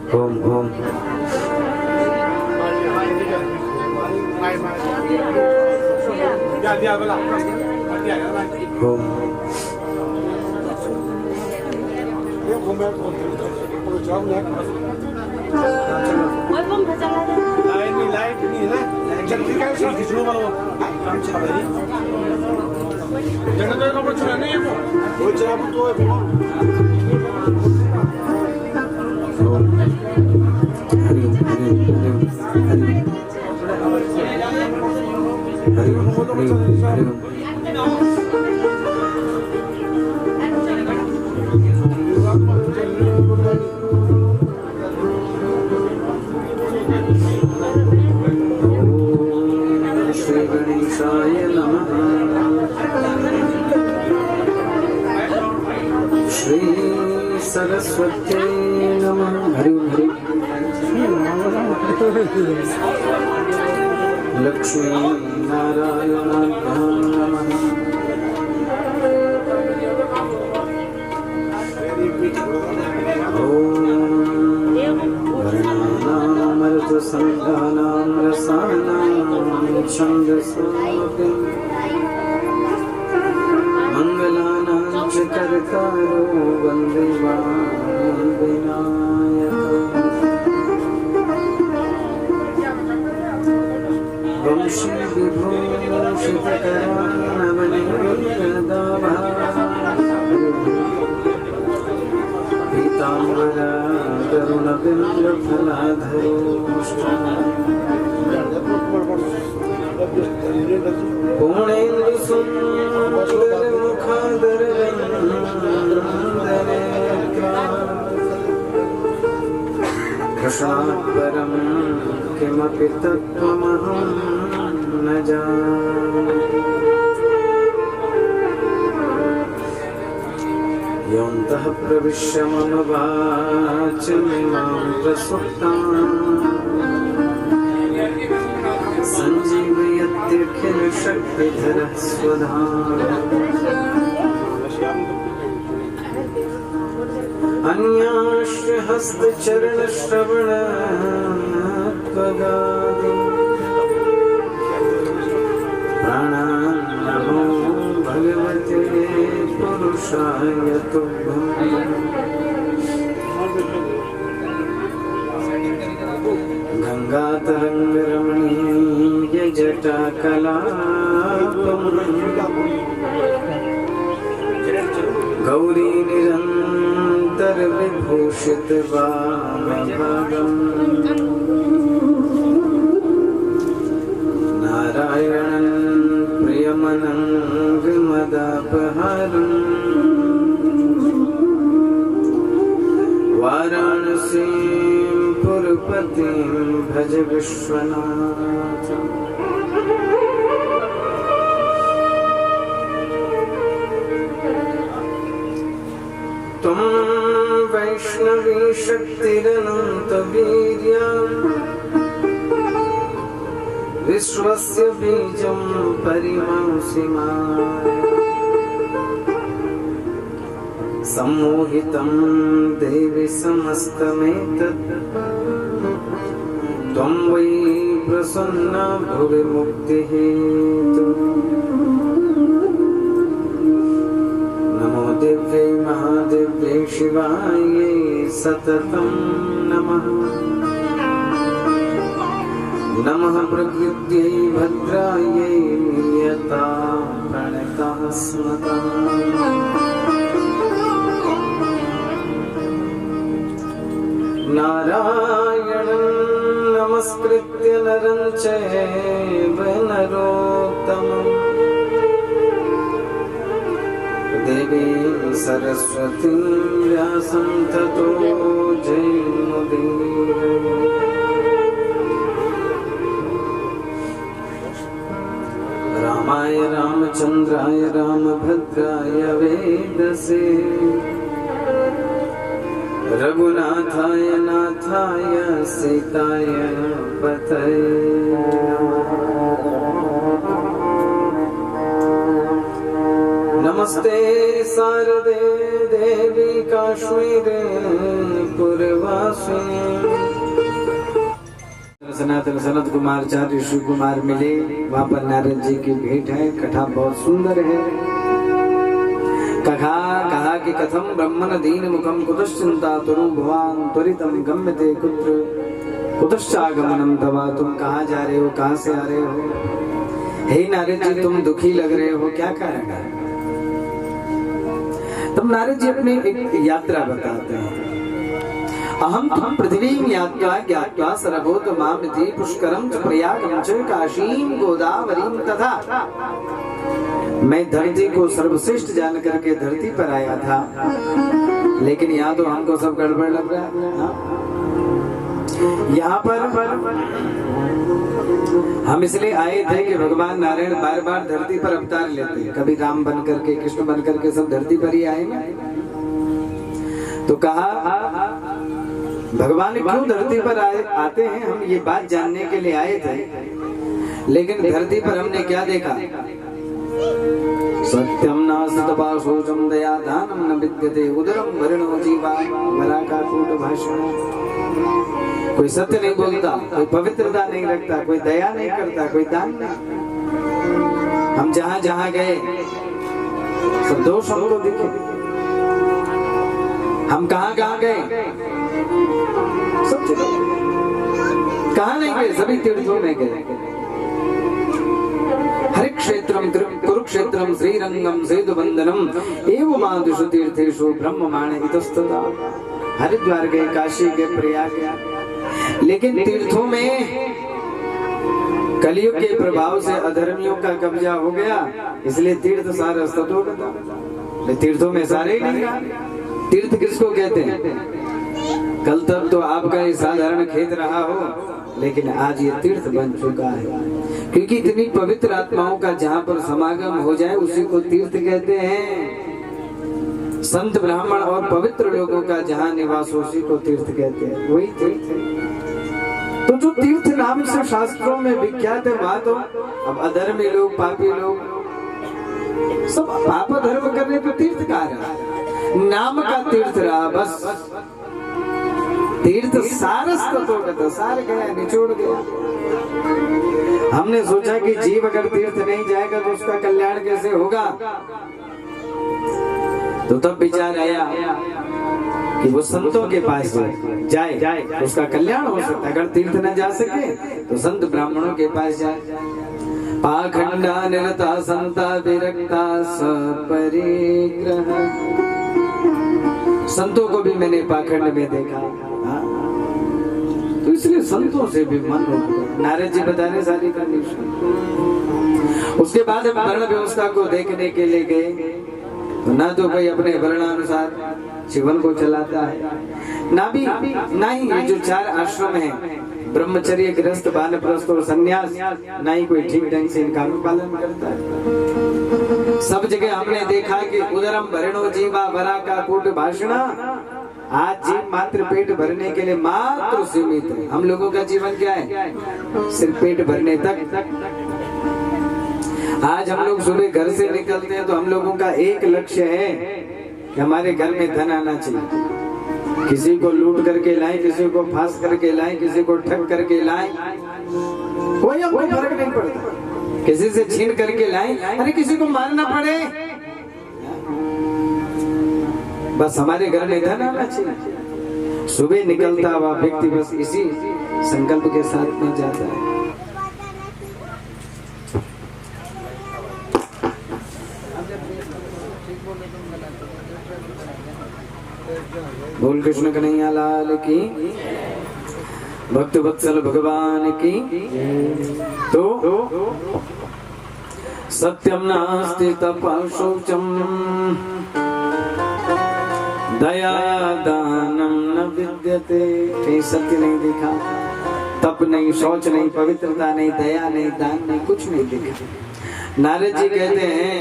ओम ओम ओम श्री गणेशाय नमः। श्री सरस्वती नमः। हरि लक्ष्मी नारायण नमः। संघानां रसानां छन्दसापि मंगलानां च कर्तारो वन्दे विनायकम्। वंशी विभूषितकरानवनीतदाभा पीताम्बरा तरुणबिम्बफलाधरो पूर्णेन्दुसुन्दरमुखादरविन्दनेत्रा कृष्णात् परं किमपि तत्त्वमहं न जाने। योऽन्तः प्रविश्य मम वाचमिमां प्रसुप्ताम् सञ्जीवयत्यखिलशक्तिधरः स्वधाम्। अन्याश्च हस्तचरणश्रवणत्वगादि प्राणान्नमो भगवते पुरुषाय तुभ्यम्। गङ्गातरङ्गरमणीयजटाकलापम् गौरी निरन्तरविभूषितवामभागम् नारायणं प्रियमनङ्गमदापहारम् वाराणसीं पुरपतिं भज विश्वनाथम्। त्वं वैष्णवी शक्तिरनन्तवीर्या विश्वस्य बीजं परिमांसि माया। सम्मोहितं देवि समस्तमेतत् त्वं वै प्रसन्ना भुवि मुक्तिहेतुः। नमो दिव्यै महादिव्यै शिवायै सततं नमः। नमः प्रकृत्यै भद्रायै नियतां प्रणताः स्मताम्। नारायणं नमस्कृत्य नरं चैव नरोत्तमम् देवीं सरस्वतीं व्यासं ततो जयमुदीरये। रामाय रामचन्द्राय रामभद्राय वेदसे रघुनाथाय नाथाय सीताय पतये नमः। नमस्ते शारदे देवी काश्मीर पुरवासिनी। सनातन सनत कुमारचार्य शिव कुमार मिले, वहाँ पर नारद जी की भेंट है। कथा बहुत सुंदर है। कहा कि कथम ब्रह्मण दीन मुखम कुतश्चिंता तुरु भवान त्वरितम गम्यते कुत्र कुतश्चागमनम तवा। तुम कहाँ जा रहे हो, कहाँ से आ रहे हो? हे नारद जी, तुम दुखी लग रहे हो, क्या कारण है? तब नारद जी अपनी एक यात्रा बताते हैं। अहम तुम पृथ्वी यात्रा ज्ञात्वा सर्वोत मामिति पुष्करम च प्रयागम च काशीम गोदावरीम तथा। मैं धरती को सर्वश्रेष्ठ जान करके धरती पर आया था, लेकिन यहाँ तो हमको सब गड़बड़ लग रहा है। यहाँ पर हम इसलिए आए थे कि भगवान नारायण बार बार धरती पर अवतार लेते हैं। कभी राम बन करके, कृष्ण बन करके सब धरती पर ही आएंगे। तो कहा भगवान क्यों धरती पर आते हैं, हम ये बात जानने के लिए आए थे। लेकिन धरती पर हमने क्या देखा? सत्यम नास्तपाशोचम दया दानम न विद्यते उदरम वरुणो जीवा वराकाकूट भाषण। कोई सत्य नहीं बोलता, कोई पवित्रता नहीं रखता, कोई दया नहीं करता, कोई दान नहीं। हम जहाँ जहाँ गए सब दोष हमको दिखे। हम कहाँ कहाँ गए, सब कहाँ नहीं गए, सभी तीर्थों में गए। हरि क्षेत्रम कुरुक्षेत्रम श्रीरंगम सेतुबंधनम एवं मादिषु तीर्थेषु ब्रह्ममाण इतस्तदा। हरिद्वार गए, काशी गए, प्रयाग गए। लेकिन तीर्थों में कलयुग के प्रभाव से अधर्मियों का कब्जा हो गया, इसलिए तीर्थ सारा सत हो गया। तीर्थों में सारे ही नहीं। तीर्थ किसको कहते हैं? कल तक तो आपका ये साधारण खेत रहा हो, लेकिन आज ये तीर्थ बन चुका है। क्योंकि इतनी पवित्र आत्माओं का जहाँ पर समागम हो जाए उसी को तीर्थ कहते हैं। संत ब्राह्मण और पवित्र लोगों का जहाँ निवास हो उसी को तीर्थ कहते हैं, वही तीर्थ है। तो जो तीर्थ नाम से शास्त्रों में विख्यात है बात हो, अब अधर्मी लोग, पापी लोग सब पाप धर्म करने पे तीर्थ कहा रहा, नाम का तीर्थ रहा बस। तीर्थ सारस तो सार गया, निचोड़ गया। हमने सोचा कि जीव अगर तीर्थ नहीं जाएगा तो उसका कल्याण कैसे होगा। तो तब विचार आया कि वो संतों के पास जाए तो उसका कल्याण हो सकता है। अगर तीर्थ न जा सके तो संत ब्राह्मणों के पास जाए। पाखंडा निरता संता विरक्ता सपरिग्रह। संतों को भी मैंने पाखंड में देखा, तो इसलिए संतों से भी मन हो। नारद जी बता रहे सारी कंडीशन। उसके बाद हम वर्ण व्यवस्था को देखने के लिए गए, तो ना तो कोई अपने वर्णानुसार जीवन को चलाता है, ना ही ये जो 4 आश्रम है, ब्रह्मचर्य, गृहस्थ, वानप्रस्थ और संन्यास, ना ही कोई ठीक ढंग से इनका पालन करता है। सब जगह हमने देखा कि उदरम भरणो जीवा वरा का कूट भाषणा। आज जीव मात्र पेट भरने के लिए मात्र सीमित है। हम लोगों का जीवन क्या है? सिर्फ पेट भरने तक। आज हम लोग सुबह घर से निकलते हैं तो हम लोगों का एक लक्ष्य है कि हमारे घर में धन आना चाहिए। किसी को लूट करके लाएं, किसी को फांस करके लाएं, किसी को ठग करके लाएं, कोई हमको फर्क नहीं पड़ता। किसी से छीन करके लाएं, अरे किसी को मारना पड़े, बस हमारे घर में धन आना चाहिए। सुबह निकलता हुआ व्यक्ति बस इसी संकल्प के साथ में जाता है। बोल कृष्ण कन्हैया लाल की, भक्त वत्सल भगवान की। तो सत्यम नास्ति तपः शौचम दया दानम न विद्यते। कहीं सत्य नहीं दिखा, तप नहीं, शौच नहीं, पवित्रता नहीं, दया नहीं, दान नहीं, कुछ नहीं दिखा। नारद जी कहते हैं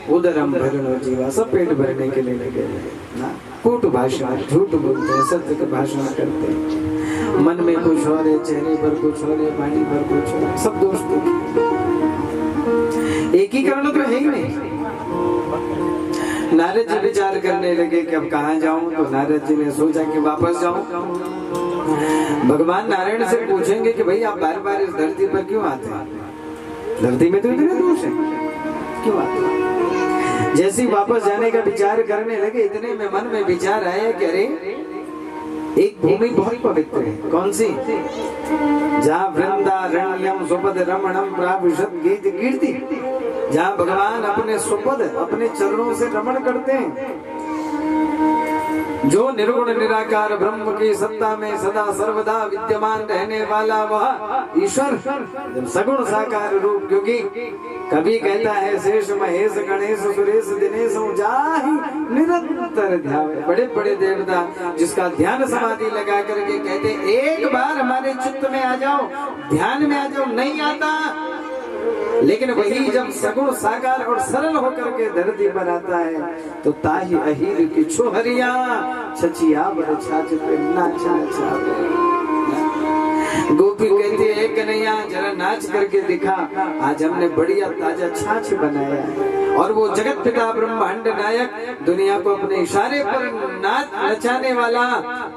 उदरम भरणो जीवा, सब पेट भरने के लिए लगे ना। कूट भाषण, झूठ बोलते हैं, सत्य का भाषण करते हैं। मन में कुछ हो रहे, चेहरे पर कुछ हो रहे, वाणी पर कुछ हो रहे, सब दोस्त। एकीकरण तो है ही नहीं। नारद जी विचार करने लगे कि अब कहाँ जाऊं। तो नारद जी ने सोचा कि वापस जाऊं। भगवान नारायण से पूछेंगे कि भाई आप बार बार इस धरती पर क्यों आते हैं, धरती में तो इतने दोष हैं, क्यों आते हैं। जैसे वापस जाने का विचार करने लगे, इतने में मन में विचार आया कि अरे एक भूमि बहुत पवित्र है। कौन सी? जहाँ वृंदारण्यम सुपद रमणम प्राविशत गीत कीर्ति, जहाँ भगवान अपने सुपद अपने चरणों से रमण करते हैं। जो निर्गुण निराकार ब्रह्म की सत्ता में सदा सर्वदा विद्यमान रहने वाला वह ईश्वर जब सगुण साकार रूप, क्योंकि कभी कहता है शेष महेश गणेश सुरेश दिनेश जाहि निरंतर ध्यावे। बड़े बड़े देवता जिसका ध्यान समाधि लगा करके कहते एक बार हमारे चित्त में आ जाओ, ध्यान में आ जाओ, नहीं आता। लेकिन वही जब सगुण साकार और सरल होकर के धरती पर आता है तो ताही अहीर की छोहरिया छचिया बर छाछ पे नाचा छावे। गोपी कहती है कन्हैया जरा नाच करके दिखा, आज हमने बढ़िया ताजा छाछ बनाया है। और वो जगत पिता ब्रह्मांड नायक दुनिया को अपने इशारे पर नाच नचाने वाला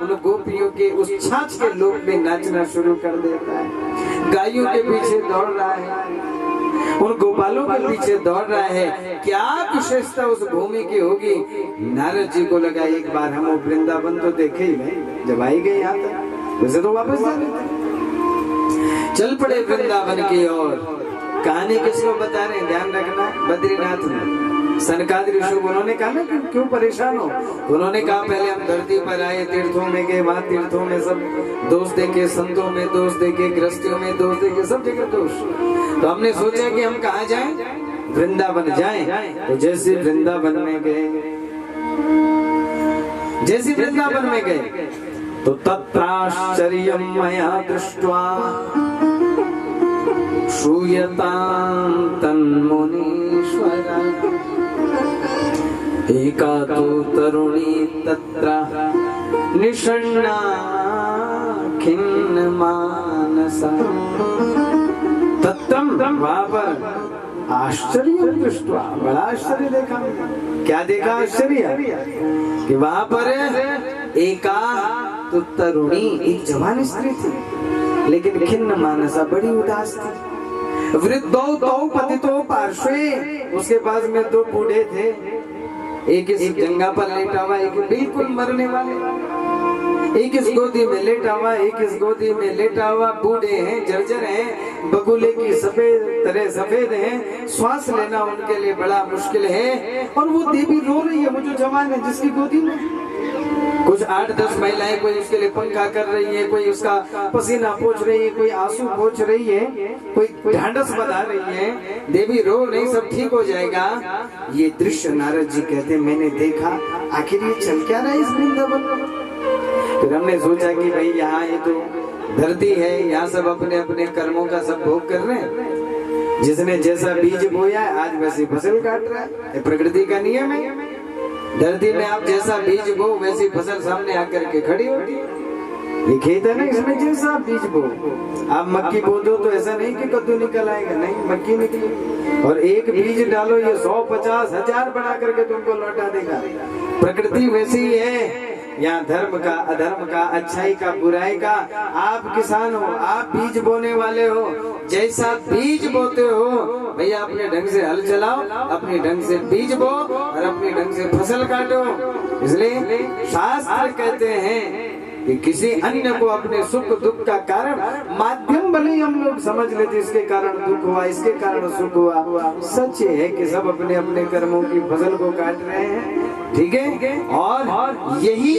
उन गोपियों के उस छाछ के लोक में नाचना शुरू कर देता है। गायों के पीछे दौड़ रहा है, उन गोपालों के पीछे दौड़ रहा है। क्या विशेषता उस भूमि की होगी। नारद जी को लगा एक बार हम वृंदावन तो देखे ही नहीं, जब आई गए यहाँ तक वैसे तो वापस जा रहे थे। चल पड़े वृंदावन की ओर। कहानी किसको बता रहे हैं, ध्यान रखना। बद्रीनाथ में सनकादि ऋषि उन्होंने कहा ना कि क्यों परेशान हो। उन्होंने कहा पहले हम धरती पर आए, तीर्थों में गए, वहां तीर्थों में सब दोष देखे, संतों में दोष देखे, गृहस्थियों में दोष देखे, सब जगह दोष। तो हमने सोचा कि हम कहाँ जाएं, वृंदावन जाएं। तो जैसे वृंदावन में गए, जैसे वृंदावन में गए तो तत्राश्चर्यं मया दृष्ट्वा श्रूयतां तन्मुनीश्वरा एका तु तरुणी तत्र निषण्णा खिन्नमानसा। तत्रम वहां पर आश्चर्य दृष्ट्वा, बड़ा आश्चर्य देखा। क्या देखा आश्चर्य? कि वहां पर एका तो तरुणी, एक जवान स्त्री थी, लेकिन खिन्न मानसा, बड़ी उदास थी। वृद्धौ तौ पतितो पार्श्वे, उसके पास में दो बूढ़े थे, एक इस जंगा पर लेटा हुआ, एक बिल्कुल मरने वाले, एक इस गोदी में लेटा हुआ, एक इस गोदी में लेटा हुआ। बूढ़े हैं, जर्जर हैं, बगुले की सफेद तरह सफेद हैं, श्वास लेना उनके लिए बड़ा मुश्किल है। और वो देवी रो रही है, वो जो जवान है जिसकी गोदी में कुछ 8-10 महिलाएं, कोई उसके लिए पंखा कर रही है, कोई उसका पसीना पोंछ रही है, कोई आंसू पोंछ रही है, कोई ढांढस बता रही है। देवी रो नहीं, सब ठीक हो जाएगा। ये दृश्य नारद जी कहते मैंने देखा, आखिर ये चल क्या रहा है इस वृंदावन में। फिर हमने सोचा कि भाई यहाँ ये तो धरती है, यहाँ सब अपने अपने कर्मों का सब भोग कर रहे हैं। जिसने जैसा बीज बोया आज वैसी फसल काट रहा है, प्रकृति का नियम है। धरती में आप जैसा बीज बो वैसी फसल सामने आकर के खड़ी होती है। ये खेत है ना, इसमें जैसा बीज बो, आप मक्की बो दो तो ऐसा नहीं कि कद्दू निकल आएगा, नहीं, मक्की निकली। और एक बीज डालो, ये 100-50,000 बना करके तुमको लौटा देगा। प्रकृति वैसी ही है। यहाँ धर्म का, अधर्म का, अच्छाई का, बुराई का, आप किसान हो, आप बीज बोने वाले हो। जैसा बीज बोते हो भैया, अपने ढंग से हल चलाओ, अपने ढंग से बीज बो और अपने ढंग से फसल काटो। इसलिए शास्त्र कहते हैं कि किसी अन्य को अपने सुख दुख का कारण माध्यम भले हम लोग समझ लेते, इसके कारण दुख हुआ, इसके कारण सुख हुआ। सच है कि सब अपने अपने कर्मों की फसल को काट रहे हैं, ठीक है। और यही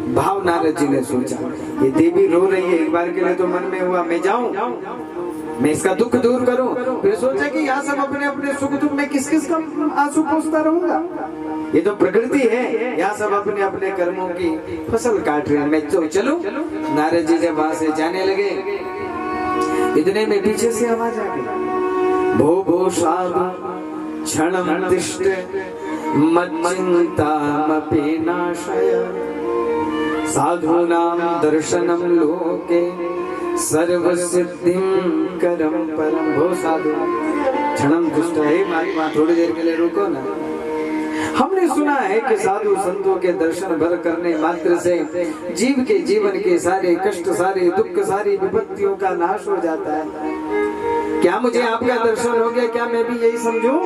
भाव नारद जी ने सोचा। ये देवी रो रही है, एक बार के लिए तो मन में हुआ मैं जाऊं, मैं इसका दुख दूर करूं। फिर सोचा कि यहाँ सब अपने अपने सुख दुख में किस किस का आंसू पोंछता रहूंगा। ये तो प्रकृति है, यहाँ सब अपने अपने कर्मों की फसल काट रहे हैं, मैं तो चलूं। नारद जी जब वहां से जाने लगे, इतने में पीछे से आवाज आ गई, भो भो साधु क्षणं तिष्ठ मच्चिन्तामपि नाशय साधूनां दर्शनं लोके सर्व सिद्धिं करम परम। भो साधु क्षणं तिष्ठ, हे महात्मा थोड़ी देर के लिए रुको ना, हमने सुना है कि साधु संतों के दर्शन भर करने मात्र से जीव के जीवन के सारे कष्ट, सारे दुख, सारी विपत्तियों का नाश हो जाता है। क्या मुझे आपका दर्शन हो गया, क्या मैं भी यही समझूं?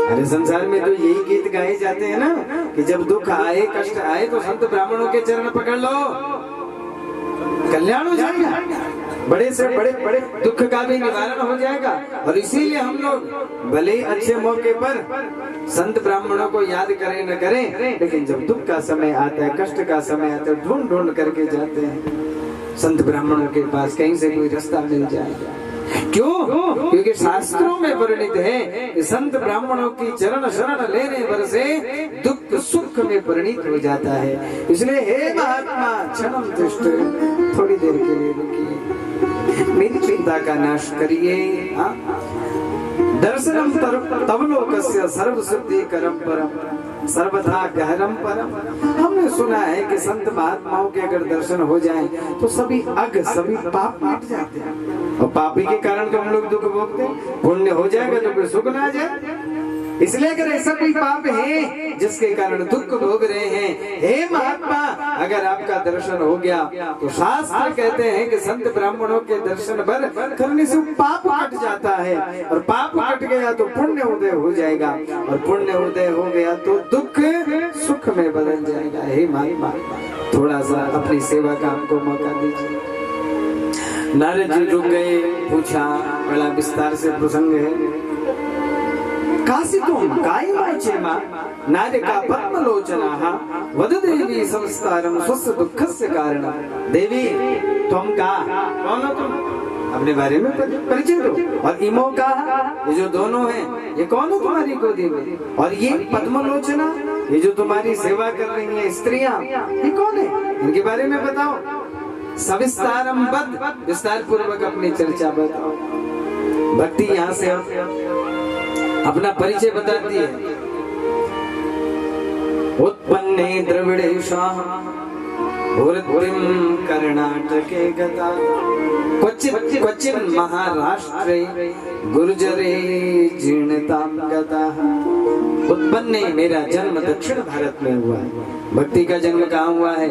अरे संसार में तो यही गीत गाए जाते हैं ना कि जब दुख आए, कष्ट आए तो संत ब्राह्मणों के चरण पकड़ लो, कल्याण हो जाएगा, बड़े से बड़े बड़े दुख का भी निवारण हो जाएगा। और इसीलिए हम लोग भले ही अच्छे मौके पर संत ब्राह्मणों को याद करें न करें, लेकिन जब दुख का समय आता है, कष्ट का समय आता है, ढूंढ ढूंढ करके जाते हैं संत ब्राह्मणों के पास, कहीं से कोई रास्ता मिल जाएगा। क्यों? क्योंकि शास्त्रों में वर्णित है कि संत ब्राह्मणों की चरण शरण लेने पर से दुख सुख में परिणित हो जाता है। इसलिए हे महात्मा क्षणम तिष्ठ, थोड़ी देर के लिए रुकिए, मेरी चिंता का नाश करिए। दर्शनम तव लोकस्य सर्व सिद्धि करम परम सर्वथा गहरम परम। हमने सुना है कि संत महात्माओं के अगर दर्शन हो जाएं तो सभी अग, सभी पाप मिट जाते हैं। और पापी के कारण तो हम लोग दुख भोगते हैं, पुण्य हो जाएगा तो फिर सुख ना जाए। इसलिए अगर ऐसा कोई पाप है जिसके कारण दुख भोग रहे हैं, हे महात्मा अगर आपका दर्शन हो गया तो शास्त्र कहते हैं कि संत ब्राह्मणों के दर्शन भर करने से पाप कट जाता है, और पाप कट गया तो पुण्य उदय हो जाएगा, और पुण्य उदय हो गया तो दुख सुख में बदल जाएगा। हे महात्मा थोड़ा सा अपनी सेवा का हमको मौका दीजिए। नारद जी रुक गए, पूछा, बड़ा विस्तार से प्रसंग है। कासितुम कायमाचेमा नारिका पद्मलोचनाः वद देवी संस्कारम स्वस्य दुःखस्य कारणं। देवी तुम का कौन हो? तुम अपने बारे में परिचय दो। और इमो का, ये जो दोनों हैं ये कौन है तुम्हारी गोदी में? और ये पद्मलोचना, ये जो तुम्हारी सेवा कर रही है स्त्रियां, ये कौन है? इनके बारे में बताओ। सविस्तारम वद, विस्तार पूर्वक अपनी चर्चा बताओ। भक्ति यहाँ से अपना परिचय बताती है। उत्पन्ने द्रविड़ेशाः वृत्तिं कर्णाटके गता क्वचित् महाराष्ट्रे गुर्जरे जीर्णतां गताः। उत्पन्ने, मेरा जन्म दक्षिण भारत में हुआ है। भक्ति का जन्म कहाँ हुआ है?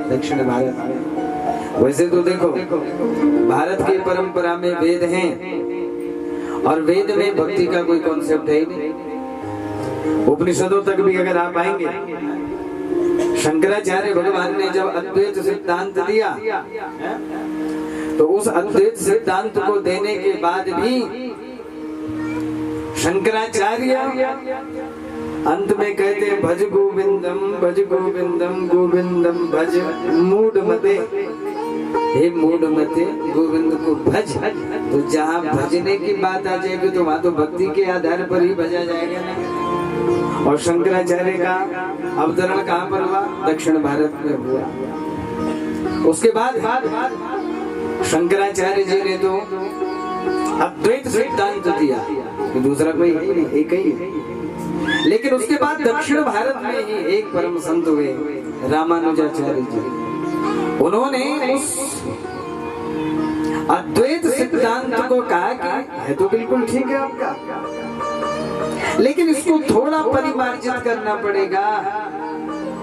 दक्षिण भारत में। वैसे तो देखो भारत की परंपरा में वेद हैं, और वेद में भक्ति का कोई कॉन्सेप्ट है ही नहीं। उपनिषदों तक भी अगर आप आएंगे, शंकराचार्य भगवान ने जब अद्वैत सिद्धांत दिया तो उस अद्वैत सिद्धांत को देने के बाद भी शंकराचार्य अंत में कहते हैं भज गोविंदम गोविंदम भज मूढ़ मते। हे मूढ़ मते, गोविंद को भज। तो जहाँ भजने की बात आ जाएगी तो वहां तो भक्ति के आधार पर ही भजा जाएगा ना। और शंकराचार्य का अवतरण कहाँ पर हुआ? दक्षिण भारत में हुआ। उसके बाद शंकराचार्य जी ने तो अद्वैत सिद्धांत दिया, दूसरा कोई नहीं, एक ही है। लेकिन उसके बाद दक्षिण भारत में ही एक परम संत हुए रामानुजाचार्य जी। उन्होंने उस अद्वैत सिद्धांत को कहा कि है तो बिल्कुल ठीक है आपका, लेकिन इसको थोड़ा परिमार्जित करना पड़ेगा,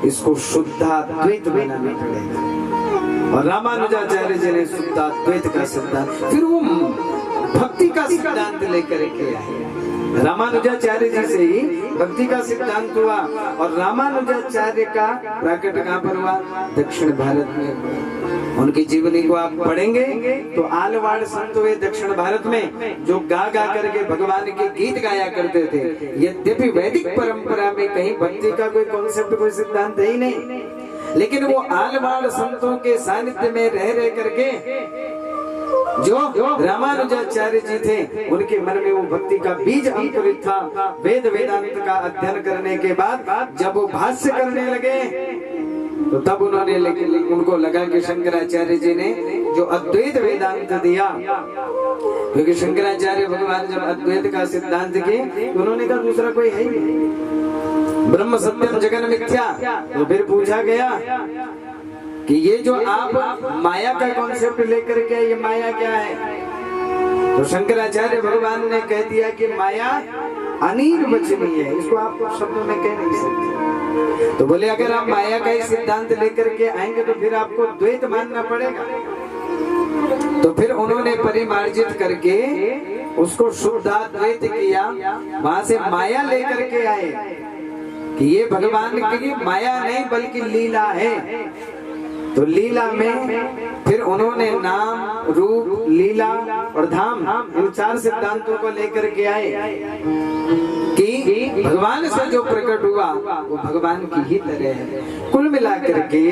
इसको शुद्धाद्वैत बनाना पड़ेगा। और रामानुजाचार्य जी ने शुद्धाद्वैत का सिद्धांत, फिर वो भक्ति का सिद्धांत लेकर के आए। रामानुजाचार्य जी से ही भक्ति का सिद्धांत हुआ, और रामानुजाचार्य का प्रकट कहाँ पर हुआ? दक्षिण भारत में। उनकी जीवनी को आप पढ़ेंगे तो आलवाड़ संत हुए दक्षिण भारत में, जो गा गा करके भगवान के गीत गाया करते थे। यद्यपि वैदिक परंपरा में कहीं भक्ति का कोई कॉन्सेप्ट, कोई सिद्धांत है ही नहीं, लेकिन वो आलवाड़ संतों के सानिध्य में रह करके जो रामानुजाचार्य जी थे, उनके मन में वो भक्ति का बीज अंकुरित था। वेद वेदांत का अध्ययन करने के बाद जब वो भाष्य करने लगे तो तब उन्होंने उनको लगा कि शंकराचार्य जी ने जो अद्वैत वेदांत दिया, क्योंकि शंकराचार्य भगवान जब अद्वैत का सिद्धांत किए तो उन्होंने कहा दूसरा कोई है ही नहीं, ब्रह्म सत्यम जगन मिथ्या। तो फिर पूछा गया कि ये जो आप माया का कॉन्सेप्ट लेकर के, ये माया क्या है? तो शंकराचार्य भगवान ने कह दिया कि माया अनिर्वचनीय है, इसको आप शब्दों में कह नहीं सकते। तो बोले अगर आप माया का ही सिद्धांत लेकर के आएंगे तो फिर आपको द्वैत मानना पड़ेगा। तो फिर उन्होंने परिमार्जित करके उसको शुद्धाद्वैत किया, वहां से माया लेकर के आए कि ये भगवान की माया नहीं बल्कि लीला है। तो लीला में फिर उन्होंने नाम, रूप, लीला और धाम, इन 4 सिद्धांतों को लेकर के आए कि भगवान से जो प्रकट हुआ वो भगवान की ही तरह है। कुल मिलाकर के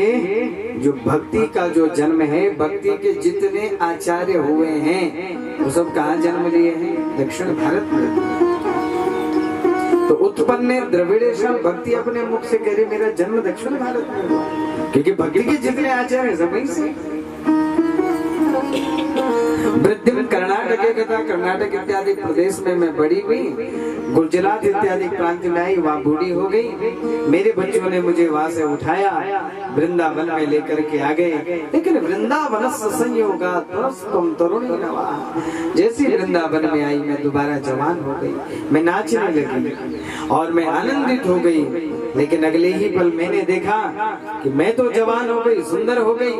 जो भक्ति का जो जन्म है, भक्ति के जितने आचार्य हुए हैं वो सब कहाँ जन्म लिए हैं? दक्षिण भारत में। तो उत्पन्न द्रविड़ेशम, भक्ति अपने मुख से कह रही मेरा जन्म दक्षिण भारत में हुआ, क्योंकि भक्ति के जितने आचार्य सब वहीं से। वृद्धिम कर्नाटक कथा, कर्नाटक इत्यादि प्रदेश में मैं बड़ी हुई, गुजरात इत्यादि प्रांत में आई, वहाँ बूढ़ी हो गई। मेरे बच्चों ने मुझे वहाँ से उठाया, वृंदावन में लेकर के आ गए। लेकिन वृंदावन संयोगा तुम तरुणी नवा, जैसे वृंदावन में आई मैं दोबारा जवान हो गई, मैं नाचने लगी और मैं आनंदित हो गई। लेकिन अगले ही पल मैंने देखा कि मैं तो जवान हो गई, सुंदर हो गई,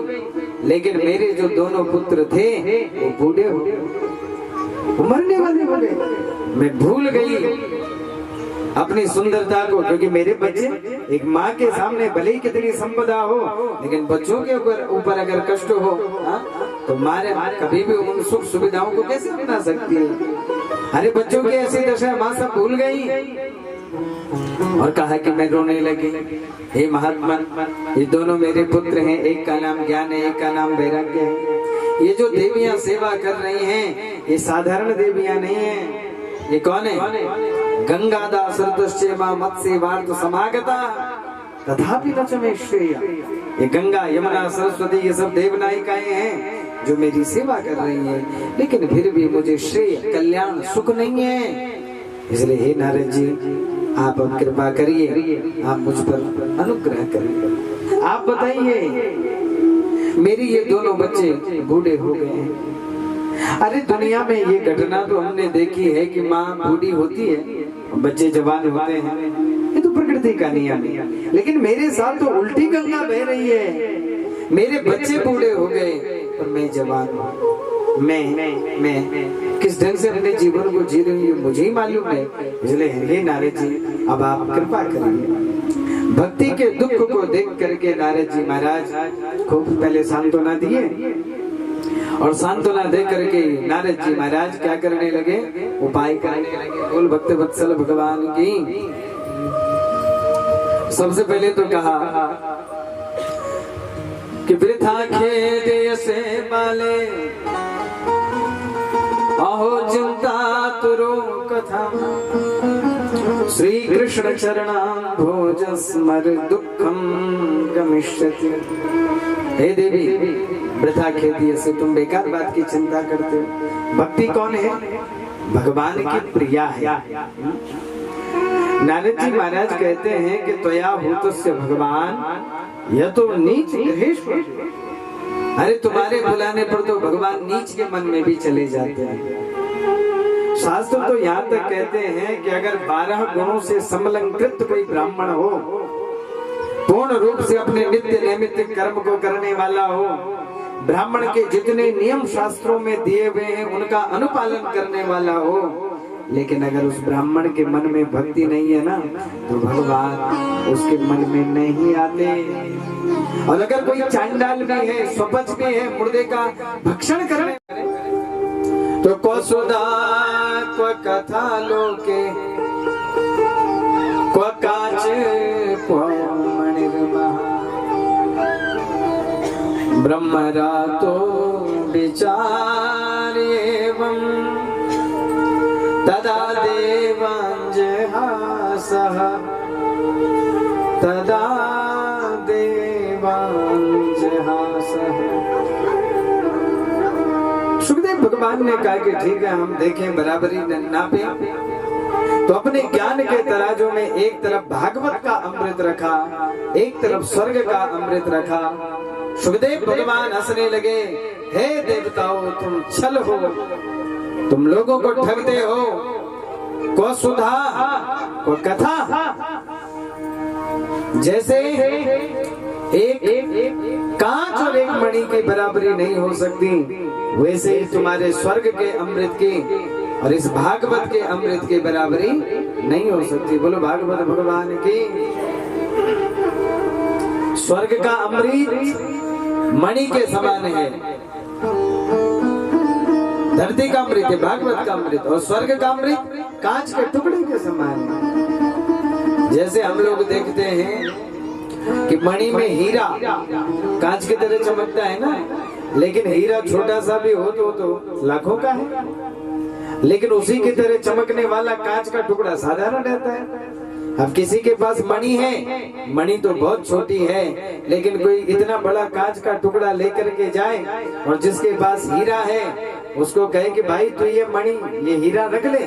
लेकिन मेरे जो दोनों पुत्र थे वो बूढ़े हो गए, मरने वाले हो गए। मैं भूल गई अपनी सुंदरता को, क्योंकि मेरे बच्चे, एक माँ के सामने भले ही कितनी संपदा हो, लेकिन बच्चों के ऊपर अगर कष्ट हो तो मारे कभी भी उन सुख सुविधाओं को कैसे बना सकती है। अरे बच्चों की ऐसी दशा, माँ सब भूल गई और कहा कि मैं रोने लगी, हे महात्मा, ये दोनों मेरे पुत्र हैं, एक का नाम ज्ञान है, एक का नाम वैराग्य है। ये जो देवियां सेवा कर रही हैं ये साधारण देवियां नहीं हैं। ये कौन है? गंगादा सरदस्येवा मत्स्यवार्थ समागता तथापि न च मे श्रेय। ये गंगा, यमुना, सरस्वती ये सब देवनायिकाएं हैं जो मेरी सेवा कर रही हैं, लेकिन फिर भी मुझे श्रेय, कल्याण, सुख नहीं है। इसलिए हे नारद जी, आप अब कृपा करिए, आप मुझ पर अनुग्रह करिए। आप बताइए, मेरी ये दोनों बच्चे बूढ़े हो गए हैं। अरे दुनिया में ये घटना तो हमने देखी है कि माँ बूढ़ी होती है, बच्चे जवान होते हैं, ये तो प्रकृति का नियम है। लेकिन मेरे साथ तो उल्टी गंगा बह रही है, मेरे बच्चे बूढ़े हो गए और मैं जवान हूँ। मैं किस ढंग से अपने जीवन को जी रही हूँ मुझे ही मालूम है। इसलिए हे नारद जी, अब आप कृपा करिए। भक्ति के दुख को देख करके नारद जी महाराज खूब पहले सांत्वना दिए, और सांत्वना दे करके नारद जी महाराज क्या करने लगे? उपाय करने लगे। बोल भक्त वत्सल भगवान की। सबसे पहले तो कहा कि वृथा खेद से बाले अहो चिंता तुरो कथा, श्री कृष्ण चरणां भोज स्मर दुखम गमिष्यति। हे देवी, वृथा खेती से तुम बेकार बात की चिंता करते हो। भक्ति कौन है? भगवान की प्रिया है। नारद जी महाराज कहते हैं कि त्वया भूतस्य भगवान यह तो नीच ग्रहेश्वर। अरे तुम्हारे बुलाने पर तो भगवान नीच के मन में भी चले जाते हैं। शास्त्र तो यहाँ तक कहते हैं कि अगर 12 गुणों से समलंकृत कोई ब्राह्मण हो, पूर्ण रूप से अपने नित्य नैमित्तिक कर्म को करने वाला हो, ब्राह्मण के जितने नियम शास्त्रों में दिए हुए हैं उनका अनुपालन करने वाला हो, लेकिन अगर उस ब्राह्मण के मन में भक्ति नहीं है ना, तो भगवान उसके मन में नहीं आते। और अगर कोई चांडाल भी है, स्वपच भी है, मुर्दे का भक्षण करने, तो कौसुदा क्व कथा लोके क्व काच क्व मणिर्महा ब्रह्मरातो विचार एवं तदा देवांजहासः तदा देवांजहासः। सुखदेव भगवान ने कहा कि ठीक है, हम देखें बराबरी नापे। तो अपने ज्ञान के तराजू में एक तरफ भागवत का अमृत रखा, एक तरफ स्वर्ग का अमृत रखा। सुखदेव भगवान हंसने लगे, हे देवताओं, तुम छल हो, तुम लोगों को ठगते हो। को सुधा को कथा। जैसे एक कांच और एक मणि की बराबरी नहीं हो सकती, वैसे ही तुम्हारे स्वर्ग के अमृत की और इस भागवत के अमृत की बराबरी नहीं हो सकती। बोलो भागवत भगवान की। स्वर्ग का अमृत मणि के समान है, धरती का अमृत है भागवत का अमृत, और स्वर्ग का अमृत कांच के टुकड़े के समान है। जैसे हम लोग देखते हैं कि मणि में हीरा कांच की तरह चमकता है ना, लेकिन हीरा छोटा सा भी हो तो लाखों का है, लेकिन उसी की तरह चमकने वाला कांच का टुकड़ा साधारण रहता है। अब किसी के पास मणि है, मणि तो बहुत छोटी है, लेकिन कोई इतना बड़ा कांच का टुकड़ा लेकर के जाए और जिसके पास हीरा है उसको कहे कि भाई तू ये मणि ये हीरा रख ले,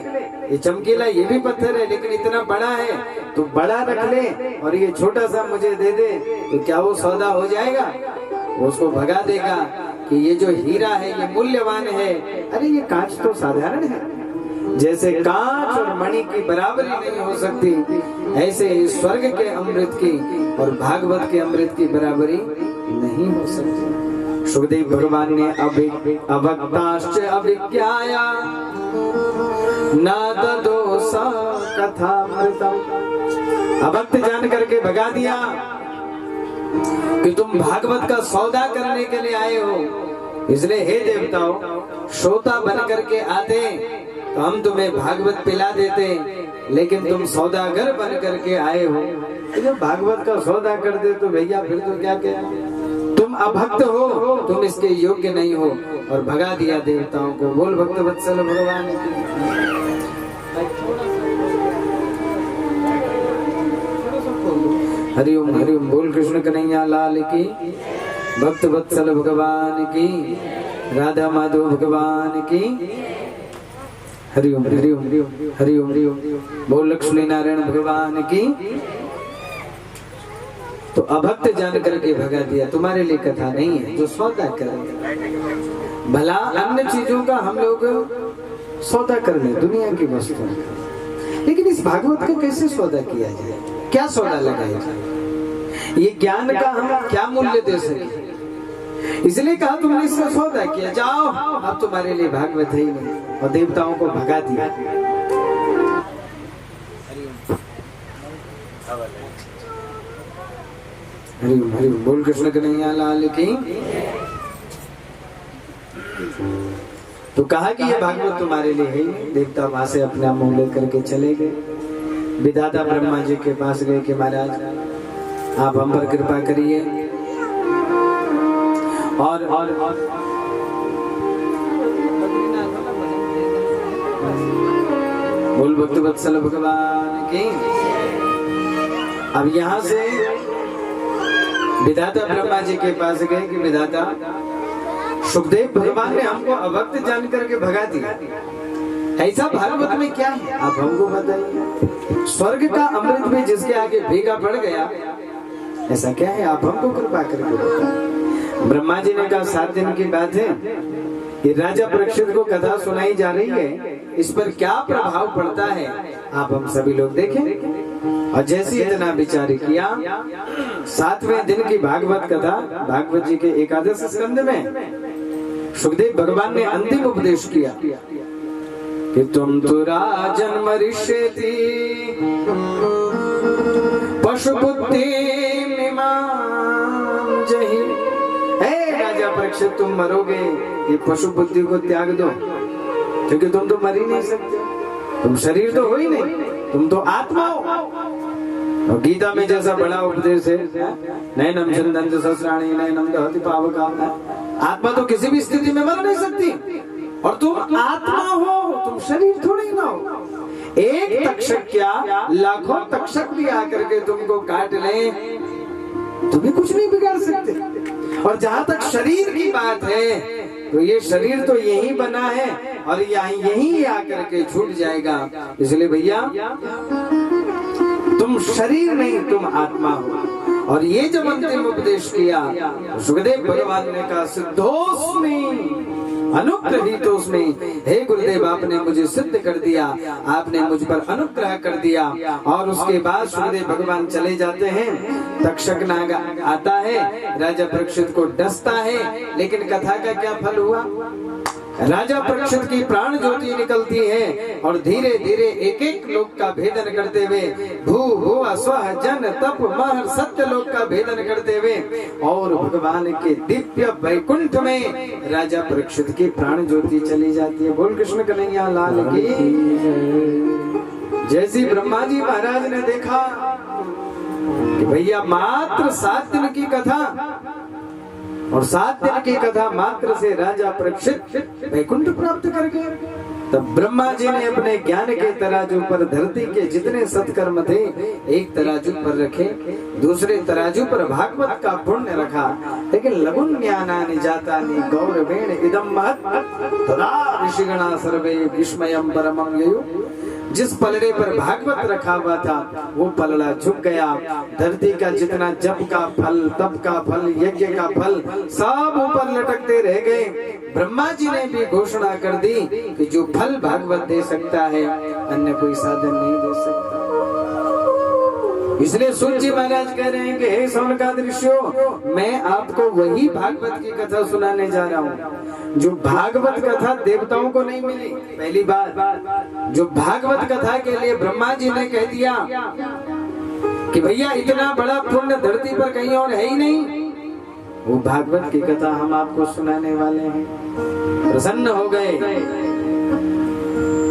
ये चमकीला ये भी पत्थर है लेकिन इतना बड़ा है, तू बड़ा रख ले और ये छोटा सा मुझे दे दे, तो क्या वो सौदा हो जाएगा? उसको भगा देगा कि ये जो हीरा है ये मूल्यवान है, अरे ये कांच तो साधारण है। जैसे कांच और मणि की बराबरी नहीं हो सकती, ऐसे ही स्वर्ग के अमृत की और भागवत के अमृत की बराबरी नहीं हो सकती। सुखदेव भगवान ने अभक्ताश्च अभिज्ञाया न ददोसा कथामृतम, अभक्त जान करके भगा दिया कि तुम भागवत का सौदा करने के लिए आए हो, इसलिए हे देवताओ श्रोता बन करके आते तो हम तुम्हें भागवत पिला देते, लेकिन तुम सौदागर बन करके आए हो, तो भागवत का सौदा कर दे तो भैया फिर तो क्या क्या, तुम अभक्त हो, तुम इसके योग्य नहीं हो, और भगा दिया देवताओं को। बोल भक्त वत्सल भगवान की। हरिओम हरिओम। बोल कृष्ण कन्हैया लाल की, भक्त वत्सल भगवान की, राधा माधव भगवान की। हरिओम हरिओम हरिओम हरिओम। बोल लक्ष्मी नारायण भगवान की। तो अभक्त जान करके भगा दिया, तुम्हारे लिए कथा नहीं है जो सौदा करें। भला अन्य चीजों का हम लोग सौदा कर ले, दुनिया की वस्तु, लेकिन इस भागवत का कैसे सौदा किया जाए, क्या सौदा लगाया जाए, ये ज्ञान का हम क्या मूल्य दे सके? इसलिए कहा तुमने इसका सौदा किया, जाओ अब तुम्हारे लिए भागवत है ही नहीं, और देवताओं को भगा दिया। हरिओम हरिओम। बोल कृष्ण कन्हैया लाल की। तो कहा कि ये भागवत तुम्हारे लिए है, देवता वहां से अपना मुंह लेकर के चले गए। विधाता ब्रह्मा जी के पास गए कि महाराज आप हम पर कृपा करिए, और बोल भक्त वत्सल भगवान की। अब यहाँ से विधाता ब्रह्मा जी के पास गए कि विधाता सुखदेव भगवान ने हमको अभक्त जान करके भगा दिया, ऐसा भागवत में क्या है आप हमको बताइए। स्वर्ग का अमृत में जिसके आगे भीगा पड़ गया, ऐसा क्या है आप हमको कृपा करके बताइए। ब्रह्मा जी ने कहा 7 दिन की बात है, ये राजा परीक्षित को कथा सुनाई जा रही है, इस पर क्या प्रभाव पड़ता है आप हम सभी लोग देखें। और जैसे इतना विचार किया, 7वें दिन की भागवत कथा भागवत जी के 11 स्कंद में सुखदेव भगवान ने अंतिम उपदेश किया कि तुम तो राजन मरिष्यति पशु बुद्धि जही। राजा परीक्षित तुम मरोगे, ये पशु बुद्धि को त्याग दो, क्योंकि तुम तो मर ही नहीं सकते, तुम शरीर तो हो ही नहीं, तुम तो आत्मा हो। और गीता में जैसा बड़ा उपदेश है, नैनम छन्दन्ति सहस्राणि नैनम दहति पावका, आत्मा तो किसी भी स्थिति में मर नहीं सकती, और तुम आत्मा हो, तुम शरीर थोड़ी ना हो। एक तक्षक क्या लाखों तक्षक भी आकर के तुमको काट ले, तुम्हें कुछ नहीं बिगाड़ सकते। और जहाँ तक शरीर की बात है, तो ये शरीर तो यही बना है और यही आकर के छूट जाएगा। इसलिए भैया तुम शरीर नहीं, तुम आत्मा हो, और ये जब अंतिम उपदेश किया, सुखदेव भगवान ने कहा सिद्धोस्मि अनुग्रहीतोस्मि, हे गुरुदेव आपने मुझे सिद्ध कर दिया, आपने मुझ पर अनुग्रह कर दिया। और उसके बाद सुखदेव भगवान चले जाते हैं। तक्षक नाग आता है, राजा परीक्षित को डसता है, लेकिन कथा का क्या फल हुआ? राजा परीक्षित की प्राण ज्योति निकलती है और धीरे धीरे एक एक लोक का भेदन करते हुए, भू भुव स्वः जन तप महर सत्य लोक का भेदन करते हुए और भगवान के दिव्य वैकुंठ में राजा परीक्षित की प्राण ज्योति चली जाती है। बोल कृष्ण कन्हैया लाल की। जैसी ब्रह्मा जी महाराज ने देखा कि भैया मात्र 7 दिन की कथा और 7 दिन की कथा मात्र से राजा परीक्षित वैकुंठ प्राप्त कर गए, तब ब्रह्मा जी ने अपने ज्ञान के तराजू पर धरती के जितने सत्कर्म थे एक तराजू पर रखे, दूसरे तराजू पर भागवत का पुण्य रखा। लेकिन लघुन ज्ञानानि जातानि गौरवेण इदं महत् तदा ऋषिगणा सर्वे विस्मयं परमं ययुः। जिस पलड़े पर भागवत रखा हुआ था वो पलड़ा झुक गया। धरती का जितना जप का फल, तप का फल, यज्ञ का फल सब ऊपर लटकते रह गए। ब्रह्मा जी ने भी घोषणा कर दी कि जो फल भागवत दे सकता है अन्य कोई साधन नहीं दे सकता। इसलिए सूत जी महाराज कह रहे हैं कि हे सौनकादि ऋषियों, मैं आपको वही भागवत की कथा सुनाने जा रहा हूँ जो भागवत कथा देवताओं को नहीं मिली। पहली बात, जो भागवत कथा के लिए ब्रह्मा जी ने कह दिया कि भैया इतना बड़ा पुण्य धरती पर कहीं और है ही नहीं, वो भागवत की कथा हम आपको सुनाने वाले हैं। प्रसन्न हो गए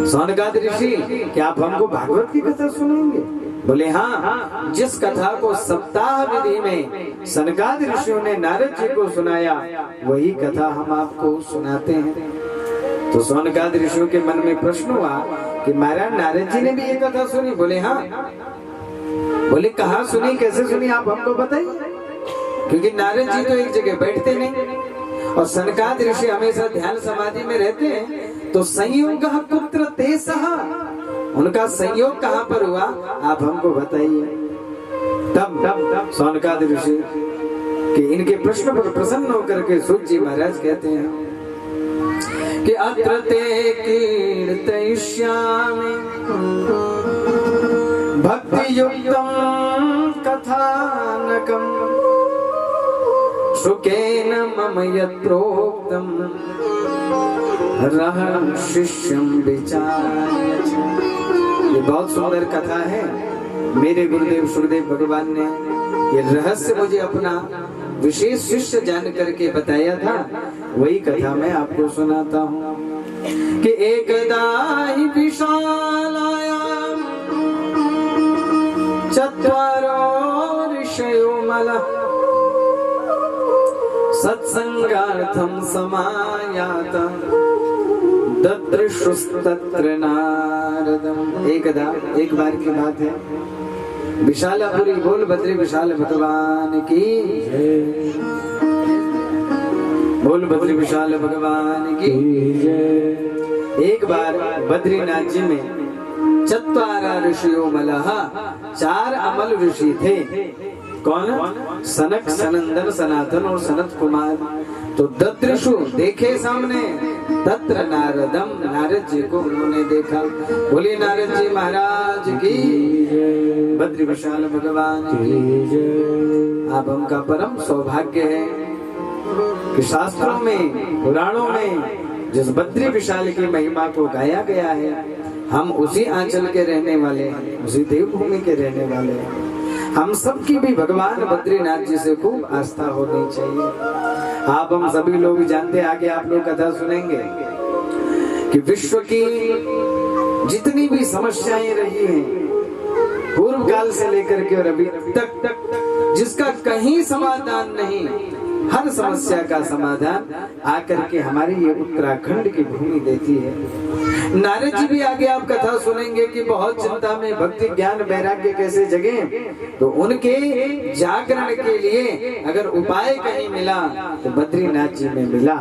सौनकादि ऋषि, क्या आप हमको भागवत की कथा सुनाएंगे? बोले हाँ, जिस कथा को सप्ताह विधि में सनकादि ऋषियों ने नारद जी को सुनाया वही कथा हम आपको सुनाते हैं। तो सौनकादि ऋषियों के मन में प्रश्न हुआ कि महाराज नारद जी ने भी ये कथा सुनी? बोले हाँ। बोले कहाँ सुनी, कैसे सुनी, आप हमको बताइए। क्योंकि नारद जी तो एक जगह बैठते नहीं और सनकादि ऋषि हमेशा ध्यान समाधि में रहते हैं, तो संयोग पुत्र तेसह, उनका संयोग कहाँ पर हुआ आप हमको बताइए। तब सौनकादि ऋषि कि इनके प्रश्न पर प्रसन्न होकर के सूत जी महाराज कहते हैं कि अत्र ते कीर्तयिष्यामि भक्ति युक्तम कथानकम शुकेन मम यत् प्रोक्तम रहं शिष्यं विचार्य। ये बहुत सुंदर कथा है। मेरे गुरुदेव सुखदेव भगवान ने ये रहस्य मुझे अपना विशेष शिष्य जान करके बताया था, वही कथा मैं आपको सुनाता हूँ कि एकदा हि विशालायां चत्वारो ऋषयो मलः सत्संगार्थं समायाता ददृशुस्तत्र नारदम्। एकदा, एक बार की बात है, विशालापुरी बोल बद्री विशाल भगवान की जय, बोल बद्री विशाल भगवान की जय। एक बार बद्रीनाथ जी में चत्वारा ऋषियो मलः, 4 अमल ऋषि थे। कौन? सनक, सनंदन, सनातन और सनत कुमार। तो ददृशु देखे सामने, तत्र नारदम, नारद जी को उन्होंने देखा। बोले नारद जी महाराज की बद्री विशाल भगवान की। आप हमका परम सौभाग्य है कि शास्त्रों में, पुराणों में जिस बद्री विशाल की महिमा को गाया गया है, हम उसी आंचल के रहने वाले हैं, उसी देवभूमि के रहने वाले हैं। हम सबकी भी भगवान बद्रीनाथ जी से खूब आस्था होनी चाहिए। आप हम सभी लोग जानते, आगे आप लोग कथा सुनेंगे कि विश्व की जितनी भी समस्याएं रही हैं पूर्व काल से लेकर के और अभी तक जिसका कहीं समाधान नहीं, हर समस्या का समाधान आकर के हमारी ये उत्तराखंड की भूमि देती है। नारद जी भी आगे आप कथा सुनेंगे कि बहुत चिंता में भक्ति ज्ञान वैराग्य कैसे जगे, तो उनके जागरण के लिए अगर उपाय कहीं मिला तो बद्रीनाथ जी में मिला।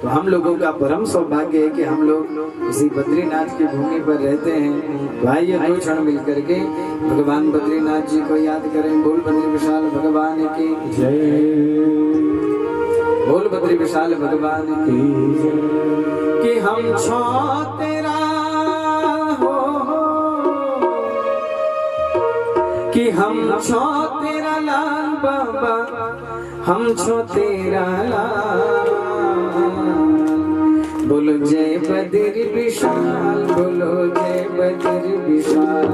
तो हम लोगों का परम सौभाग्य है कि हम लोग इसी बद्रीनाथ की भूमि पर रहते हैं। तो आइए दो क्षण मिल करके भगवान बद्रीनाथ जी को याद करें। बोल बद्री विशाल भगवान की जय, बोल बद्री विशाल भगवान की जय। कि हम छो तेरा हो, कि हम छो तेरा लाल बाबा, हम छो तेरा लाल। बोलो जय बद्री विशाल, बोलो जय बद्री विशाल,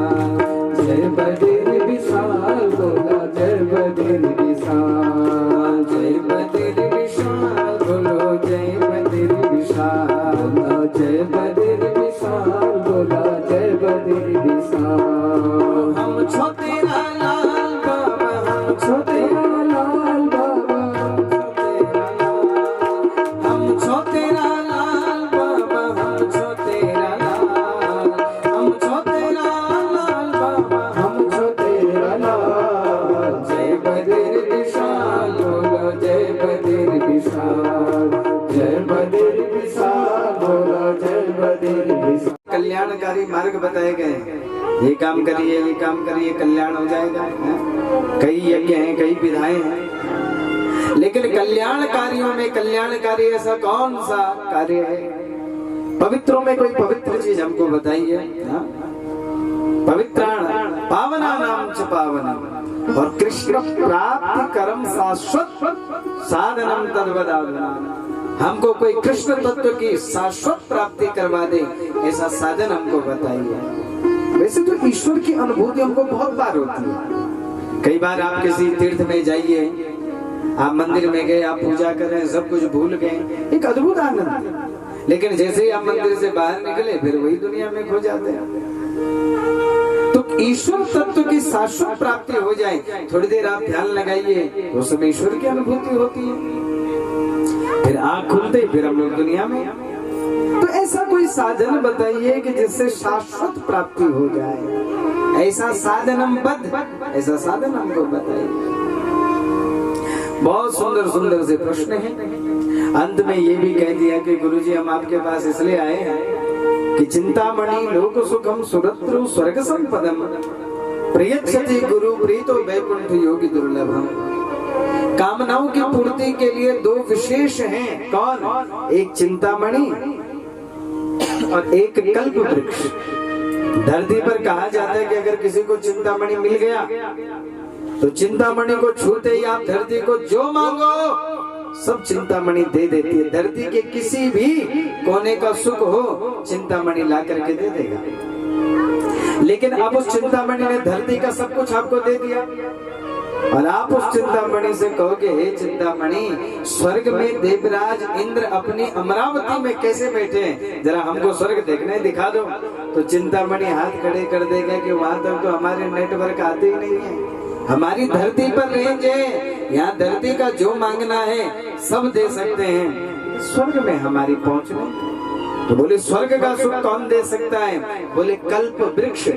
जय बद्री विशाल, बोलो जय बद्री विशाल, जय बद्री विशाल, बोलो जय बद्री विशाल, जय बद्री विशाल, बोलो जय बद्री विशाल। हम छो तेरा लाल बाबा, हम छो तेरा लाल बाबा, हम छो तेरा लाल बाबा, हम छो तेरा लाल, हम छो तेरा लाल बाबा, हम छो तेरा लाल। जय बद्री विशाल, बोलो जय बद्री विशाल, जय बद्री विशाल, बोलो जय बद्री विशाल। कल्याणकारी मार्ग बताए गए, ये काम करिए, ये काम करिए, कल्याण हो जाएगा। कई यज्ञ हैं, कई विधाएं हैं, लेकिन कल्याणकारियों में कल्याणकारी ऐसा कौन सा कार्य है? पवित्रों में कोई पवित्र चीज हमको बताइए। पवित्राण पावना नाम च पावनम, और कृष्ण प्राप्ति कर्म शाश्वत साधनम तद्वदावना। हमको कोई कृष्ण तत्व की शाश्वत प्राप्ति करवा दे, ऐसा साधन हमको बताइए। वैसे तो ईश्वर की अनुभूति हमको बहुत बार होती है। कई बार आप किसी तीर्थ में जाइए, आप मंदिर में गए, आप पूजा कर रहे हैं, सब कुछ भूल गए, एक अद्भुत आनंद। लेकिन जैसे ही आप मंदिर से बाहर निकले फिर वही दुनिया में खो जाते हैं। तो ईश्वर तत्व की शाश्वत प्राप्ति हो जाए, थोड़ी देर आप ध्यान लगाइए, तो समय ईश्वर की अनुभूति होती है। फिर आँख खुलते फिर हम लोग दुनिया में। तो ऐसा कोई साधन बताइए कि जिससे शाश्वत प्राप्ति हो जाए, ऐसा साधन हम बद्ध, ऐसा साधन हमको बताइए। बहुत सुंदर सुंदर से प्रश्न हैं। अंत में ये भी कह दिया कि गुरुजी हम आपके पास इसलिए आए हैं कि चिंतामणि लोक सुखम सुरत्रु स्वर्ग संपदम प्रयच्छति गुरु प्रीतो वैकुंठ योगी दुर्लभम। कामनाओं की पूर्ति के लिए दो विशेष हैं। कौन? एक चिंतामणि और एक कल्प वृक्ष। धरती पर कहा जाता है कि अगर किसी को चिंतामणि मिल गया तो चिंतामणि को छूते ही आप धरती को जो मांगो सब चिंतामणि दे देती है। धरती के किसी भी कोने का सुख हो चिंतामणि ला करके दे देगा। लेकिन अब उस चिंतामणि ने धरती का सब कुछ आपको दे दिया और आप उस चिंतामणि से कहोगे, हे चिंतामणि, स्वर्ग में देवराज इंद्र अपनी अमरावती में कैसे बैठे हैं, जरा हमको स्वर्ग देखने दिखा दो। तो चिंतामणि हाथ खड़े कर देगा कि वहां तक तो हमारे नेटवर्क आते ही नहीं है। हमारी धरती पर रेंज है, यहाँ धरती का जो मांगना है सब दे सकते हैं, स्वर्ग में हमारी पहुंच नहीं। तो बोले स्वर्ग का सुख कौन दे सकता है? बोले कल्प वृक्ष।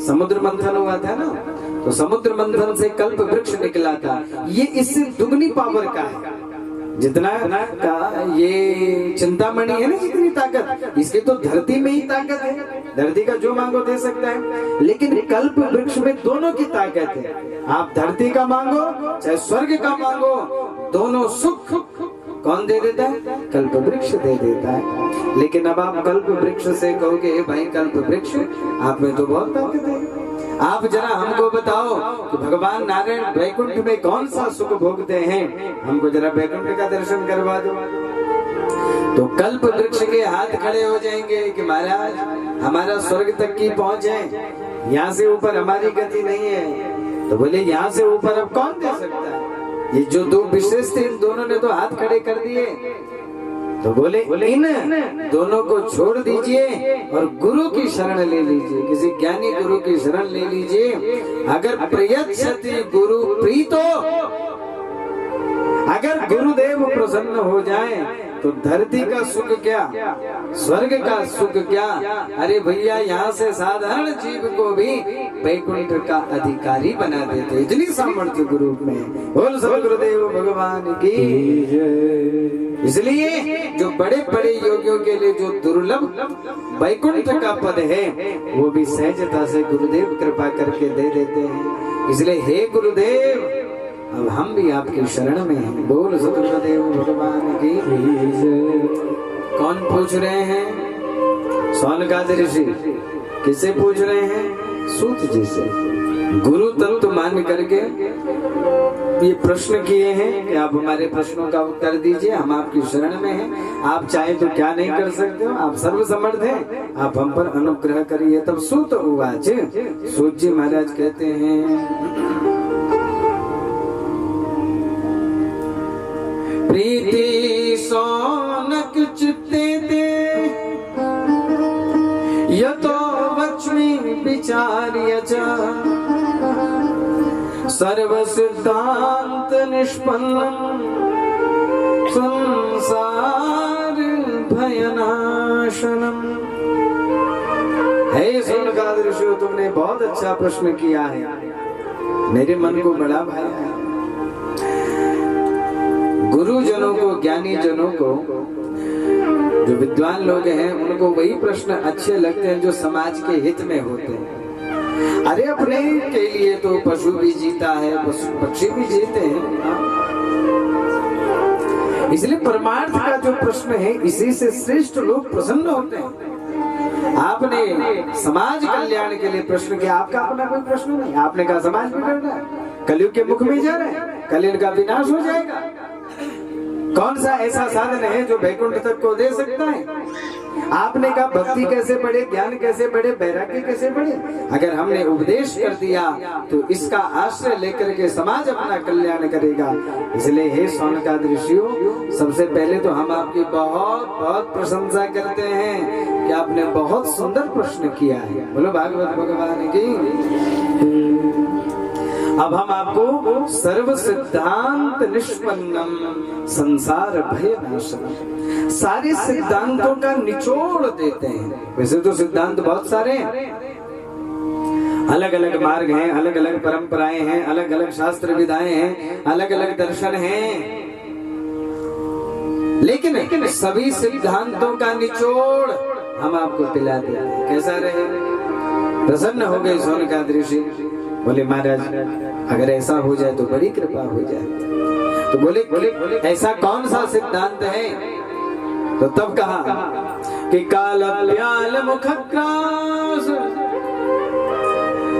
समुद्र मंथन हुआ था ना, तो समुद्र मंथन से कल्प वृक्ष निकला था। ये इससे दुगनी पावर का है। जितना का ये चिंतामणि है ना, जितनी ताकत, इसकी तो धरती में ही ताकत है। धरती का जो मांगो दे सकता है, लेकिन कल्प वृक्ष में दोनों की ताकत है। आप धरती का मांगो चाहे स्वर्ग का मांगो, दोनों सुख कौन दे देता है? कल्प वृक्ष दे देता है। लेकिन अब आप कल्प वृक्ष से कहोगे, भाई कल्प वृक्ष आप में तो बहुत ताकत है, आप जरा हमको बताओ कि भगवान नारायण वैकुंठ में कौन सा सुख भोगते हैं, हमको जरा वैकुंठ का दर्शन करवा दो। तो कल्प वृक्ष के हाथ खड़े हो जाएंगे कि महाराज हमारा स्वर्ग तक की पहुंच है, यहाँ से ऊपर हमारी गति नहीं है। तो बोले यहाँ से ऊपर अब कौन दे सकता है? ये जो दो विशेष थे, इन दोनों ने तो हाथ खड़े कर दिए। तो बोले इन दोनों को छोड़ दीजिए और गुरु की शरण ले लीजिए, किसी ज्ञानी गुरु की शरण ले लीजिए। अगर प्रयच्छति गुरु प्रीतो, अगर गुरुदेव प्रसन्न हो जाए तो धरती का सुख क्या, स्वर्ग का सुख क्या। अरे भैया यहाँ से साधारण जीव को भी वैकुंठ का अधिकारी बना देते, इतनी सामर्थ्य गुरु में। बोल सब गुरुदेव भगवान की। इसलिए जो बड़े बड़े योगियों के लिए जो दुर्लभ वैकुंठ का पद है वो भी सहजता से गुरुदेव कृपा करके दे देते हैं। इसलिए हे गुरुदेव अब हम भी आपकी शरण में हैं। बोल सतगुरुदेव भगवान की। कौन पूछ रहे हैं? सौनकादि ऋषि। किससे पूछ रहे हैं? सूत जी से। गुरु तत्व मान करके ये प्रश्न किए हैं कि आप हमारे प्रश्नों का उत्तर दीजिए, हम आपकी शरण में हैं। आप चाहे तो क्या नहीं कर सकते हो, आप सर्वसमर्थ हैं, आप हम पर अनुग्रह करिए। तब सूत उवाच, सूत जी महाराज कहते हैं प्रीति सौनक चित्ते दे यतो वच्मि विचार्य च सर्व सिद्धांत निष्पन्नम संसार भयनाशनम। हे सौनकादि ऋषियों, तुमने बहुत अच्छा प्रश्न किया है, मेरे मन को बड़ा भाया है। गुरुजनों को, ज्ञानी जनों को, जो विद्वान लोग हैं उनको वही प्रश्न अच्छे लगते हैं जो समाज के हित में होते हैं। अरे अपने के लिए तो पशु भी जीता है, पक्षी भी जीते हैं। इसलिए परमार्थ का जो प्रश्न है इसी से श्रेष्ठ लोग प्रसन्न होते हैं। आपने समाज कल्याण के लिए प्रश्न किया, आपका अपना कोई प्रश्न नहीं। आपने कहा समाज बिगड़ रहा है, कलयुग के मुख में जा रहा है, कलयुग का विनाश हो जाएगा। कौन सा ऐसा साधन है जो वैकुंठ तक को दे सकता है? आपने कहा भक्ति कैसे बढ़े, ज्ञान कैसे बढ़े, वैराग्य कैसे बढ़े। अगर हमने उपदेश कर दिया तो इसका आश्रय लेकर के समाज अपना कल्याण करेगा। इसलिए हे सौनकादि ऋषियों, सबसे पहले तो हम आपकी बहुत बहुत प्रशंसा करते हैं कि आपने बहुत सुंदर प्रश्न किया है। बोलो भागवत भगवान की। अब हम आपको सर्व सिद्धांत निष्पन्नम संसार भय नाशनम, सारे सिद्धांतों का निचोड़ देते हैं। वैसे तो सिद्धांत बहुत सारे हैं, अलग अलग मार्ग हैं, अलग अलग परंपराएं हैं, अलग अलग शास्त्र विधाएं हैं, अलग अलग दर्शन हैं, लेकिन सभी सिद्धांतों का निचोड़ हम आपको पिला देते हैं। कैसा रहे? प्रसन्न हो गए सौनकादि ऋषि। बोले महाराज अगर ऐसा हो जाए तो बड़ी कृपा हो जाए। तो बोले ऐसा कौन सा सिद्धांत है? तो तब कहा कि काल व्याल मुख त्रास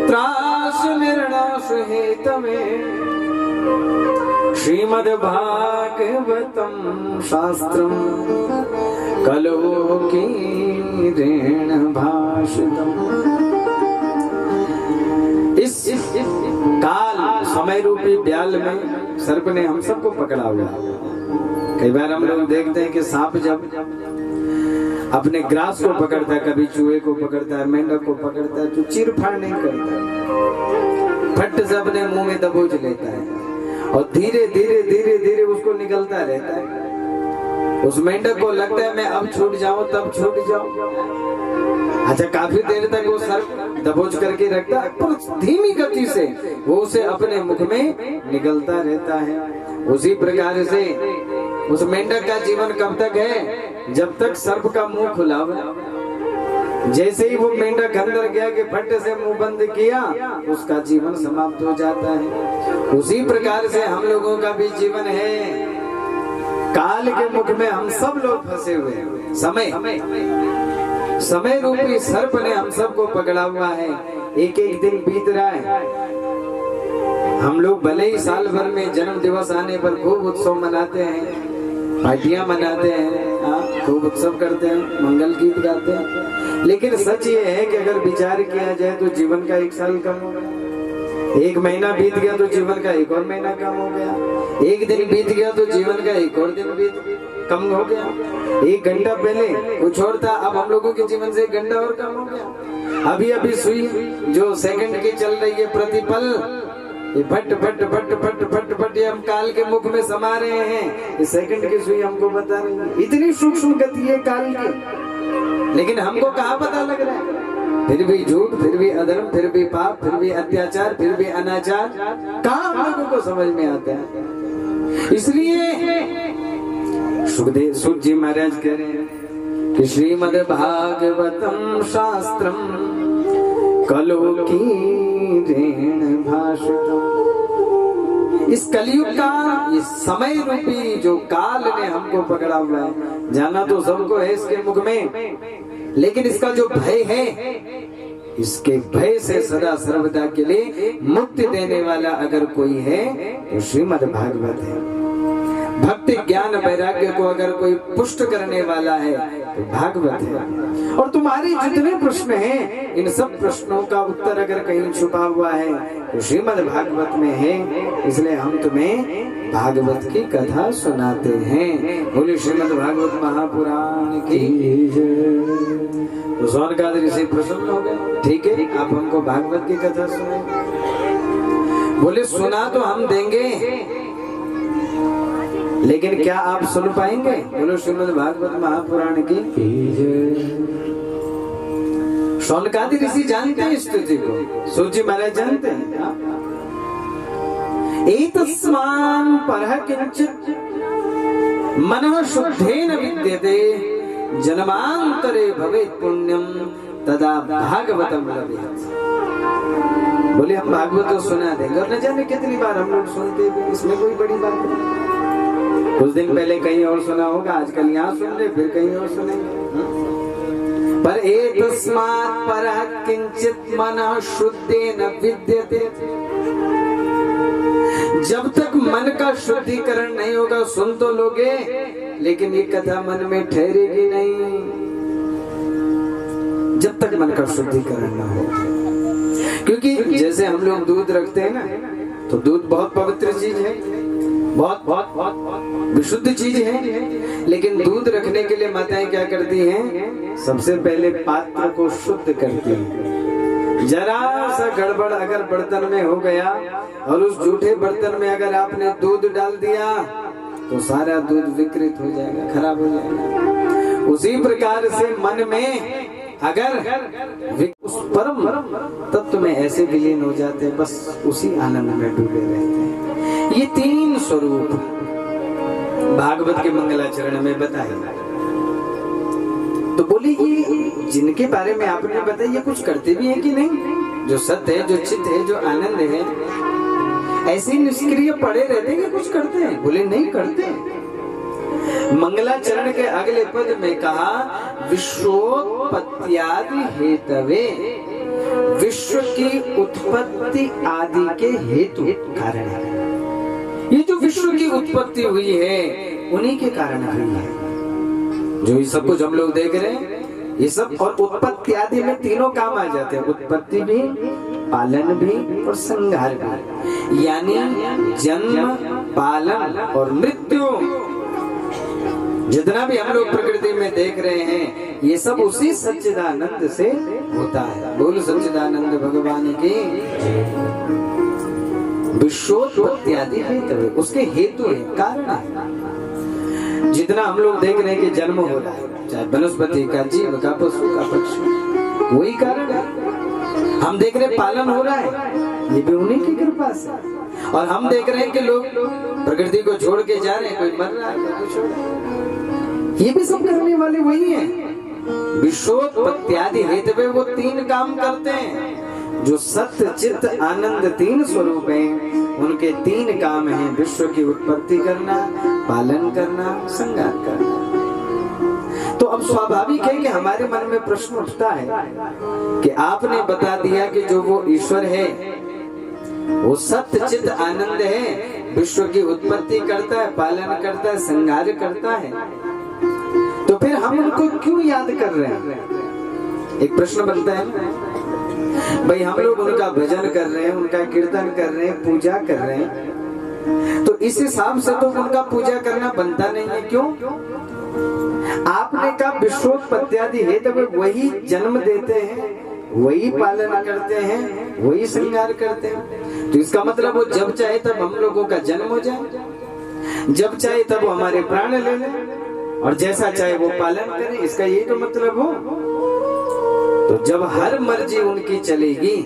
त्रास निर्नाश हेतवे श्रीमद् भागवतम शास्त्रम कलो की ऋण भाषितम। इस काल समय रूपी ब्याल में सर्प ने हम सबको पकड़ा हुआ। कई बार हम लोग देखते हैं कि सांप जब अपने ग्रास को पकड़ता है, कभी चूहे को पकड़ता है, मेंढक को पकड़ता है, तो चीर फाड़ नहीं करता, फट से अपने मुंह में दबोच लेता है और धीरे धीरे धीरे धीरे उसको निकलता रहता है। उस मेंढक को लगता है मैं अब छूट जाऊं तब छूट जाऊं। अच्छा, काफी देर तक वो सर्प दबोच करके रखता है, पर धीमी गति से वो उसे अपने मुख में निगलता रहता है। उसी प्रकार से उस मेंढक का जीवन कब तक है? जब तक सर्प का मुंह खुला हुआ। जैसे ही वो मेंढक अंदर गया कि फट से मुंह बंद किया, उसका जीवन समाप्त हो जाता है। उसी प्रकार से हम लोगों का भी जीवन है। काल के मुख में हम सब लोग फंसे हुए हैं। समय रूपी सर्प ने हम सबको पकड़ा हुआ है। एक एक दिन बीत रहा है। हम लोग भले ही साल भर में जन्म दिवस आने पर खूब उत्सव मनाते हैं, पार्टियां मनाते हैं, खूब उत्सव करते हैं, मंगल गीत गाते हैं, लेकिन सच ये है कि अगर विचार किया जाए तो जीवन का 1 साल कम हो गया। 1 महीना बीत गया तो जीवन का 1 और महीना कम हो गया। 1 दिन बीत गया तो जीवन का 1 और दिन कम हो गया। 1 घंटा पहले कुछ और था, अब हम लोगों के जीवन से 1 घंटा और कम हो गया। अभी अभी सुई जो सेकंड की चल रही है प्रतिपल, ये फट फट फट फट फट फट ये हम काल के मुख में समा रहे हैं। ये सेकंड की सुई हमको बता रही है, इतनी सूक्ष्म गति है काल की, लेकिन हमको कहाँ पता लग रहा है। फिर भी झूठ, फिर भी अधर्म, फिर भी पाप, फिर भी अत्याचार, फिर भी अनाचार, कहाँ हम लोगों को समझ में आता है। इसलिए सुखदेव सूत जी महाराज कह रहे हैं कि श्रीमद् भागवतम शास्त्रम कलो की ऋण भाषितम। इस कलयुग का इस समय रूपी जो काल ने हमको पकड़ा हुआ है, जाना तो सबको है इसके मुख में, लेकिन इसका जो भय है, इसके भय से सदा सर्वदा के लिए मुक्ति देने वाला अगर कोई है तो श्रीमद् भागवत है। भक्ति ज्ञान वैराग्य को अगर कोई पुष्ट करने वाला है तो भागवत है। और तुम्हारे जितने प्रश्न हैं, इन सब प्रश्नों का उत्तर अगर कहीं छुपा हुआ है तो श्रीमद् भागवत में है। इसलिए हम तुम्हें भागवत की कथा सुनाते हैं। बोले श्रीमद् भागवत महापुराण की जय। तो सौनकादि ऋषि प्रसन्न हो गए, ठीक है आप हमको भागवत की कथा सुनाए। बोले सुना तो हम देंगे, लेकिन क्या आप सुन पाएंगे? बोलो श्रीमद् भागवत महापुराण की जय। शौनकादि ऋषि जानते हैं स्तुति को, सूत जी महाराज जानते हैं। एतस्मान् परः किंचित् मनः शुद्धेन विद्यते जन्मांतरे भवेत् पुण्यम तदा भागवतम लभेत्। बोले हम भागवत तो सुना देंगे, और न जाने कितनी बार हम लोग सुनते भी, इसमें कोई बड़ी बात नहीं। कुछ दिन पहले कहीं और सुना होगा, आजकल यहाँ सुन रहे, फिर कहीं और सुनेंगे। पर एतस्मात् परः किंचित् मनः शुद्धेन विद्यते। जब तक मन का शुद्धिकरण नहीं होगा, सुन तो लोगे लेकिन ये कथा मन में ठहरेगी नहीं, जब तक मन का शुद्धिकरण ना हो। क्योंकि जैसे हम लोग दूध रखते हैं ना, तो दूध बहुत पवित्र चीज है, बहुत बहुत बहुत विशुद्ध चीज है। लेकिन दूध रखने के लिए माताएं क्या करती हैं? सबसे पहले पात्र को शुद्ध करती हैं। जरा सा गड़बड़ अगर बर्तन में हो गया और उस जूठे बर्तन में अगर आपने दूध डाल दिया तो सारा दूध विकृत हो जाएगा, खराब हो जाएगा। उसी प्रकार से मन में अगर उस परम तत्व में ऐसे विलीन हो जाते हैं, बस उसी आनंद में डूबे रहते हैं। ये तीन स्वरूप भागवत के मंगलाचरण में बताए। तो बोले ये जिनके बारे में आपने बताया, ये कुछ करते भी है कि नहीं? जो सत्य है, जो चित्त है, जो आनंद है, ऐसे निष्क्रिय पड़े रहते हैं कि कुछ करते हैं? बोले नहीं करते। मंगलाचरण के अगले पद में कहा विश्वोत्पत्त्यादि हेतवे, विश्व की उत्पत्ति आदि के हेतु कारण है। ये जो विश्व की उत्पत्ति हुई है उन्हीं के कारण हुई है। जो ये सब कुछ हम लोग देख रहे हैं, ये सब, और उत्पत्ति आदि में तीनों काम आ जाते हैं, उत्पत्ति भी, पालन भी और संहार भी। यानी जन्म, पालन और मृत्यु, जितना भी हम लोग प्रकृति में देख रहे हैं, ये सब उसी सच्चिदानंद से होता है। बोल सच्चिदानंद भगवान की। विश्वोत्पत्ति आदि हेतु, उसके हेतु है, कारण है। जितना हम लोग देख रहे हैं कि जन्म हो रहा है, चाहे वनस्पति का, जीव का, पशु का, पक्षी, वही कारण है। हम देख रहे पालन हो रहा है, ये भी उन्हीं की कृपा से। और हम देख रहे हैं कि लोग प्रकृति को छोड़ के जा रहे हैं, कोई मर रहा है, कोई छोड़ रहा है, ये भी सब करने वाले वही हैं। विश्वोत्पत्ति आदि हेतु वो तीन काम करते हैं। जो सत्य चित्त आनंद तीन स्वरूप हैं, उनके तीन काम हैं, विश्व की उत्पत्ति करना, पालन करना, संहार करना। तो अब स्वाभाविक है कि हमारे मन में प्रश्न उठता है कि आपने बता दिया कि जो वो ईश्वर है वो सत्य चित्त आनंद है, विश्व की उत्पत्ति करता है, पालन करता है, संहार करता है, तो फिर हम उनको क्यों याद कर रहे हैं? एक प्रश्न बनता है। भाई हम लोग उनका भजन कर रहे हैं, उनका कीर्तन कर रहे हैं, पूजा कर रहे हैं, तो इस हिसाब से तो उनका पूजा करना बनता नहीं है। क्यों? आपने कहा विश्वोत्पत्ति आदि हेतु, वही जन्म देते हैं, वही पालन करते हैं, वही श्रृंगार करते हैं। तो इसका मतलब वो जब चाहे तब हम लोगों का जन्म हो जाए, जब चाहे तब वो हमारे प्राण ले ले, और जैसा चाहे वो पालन करे। इसका यही तो मतलब हो। तो जब हर मर्जी उनकी चलेगी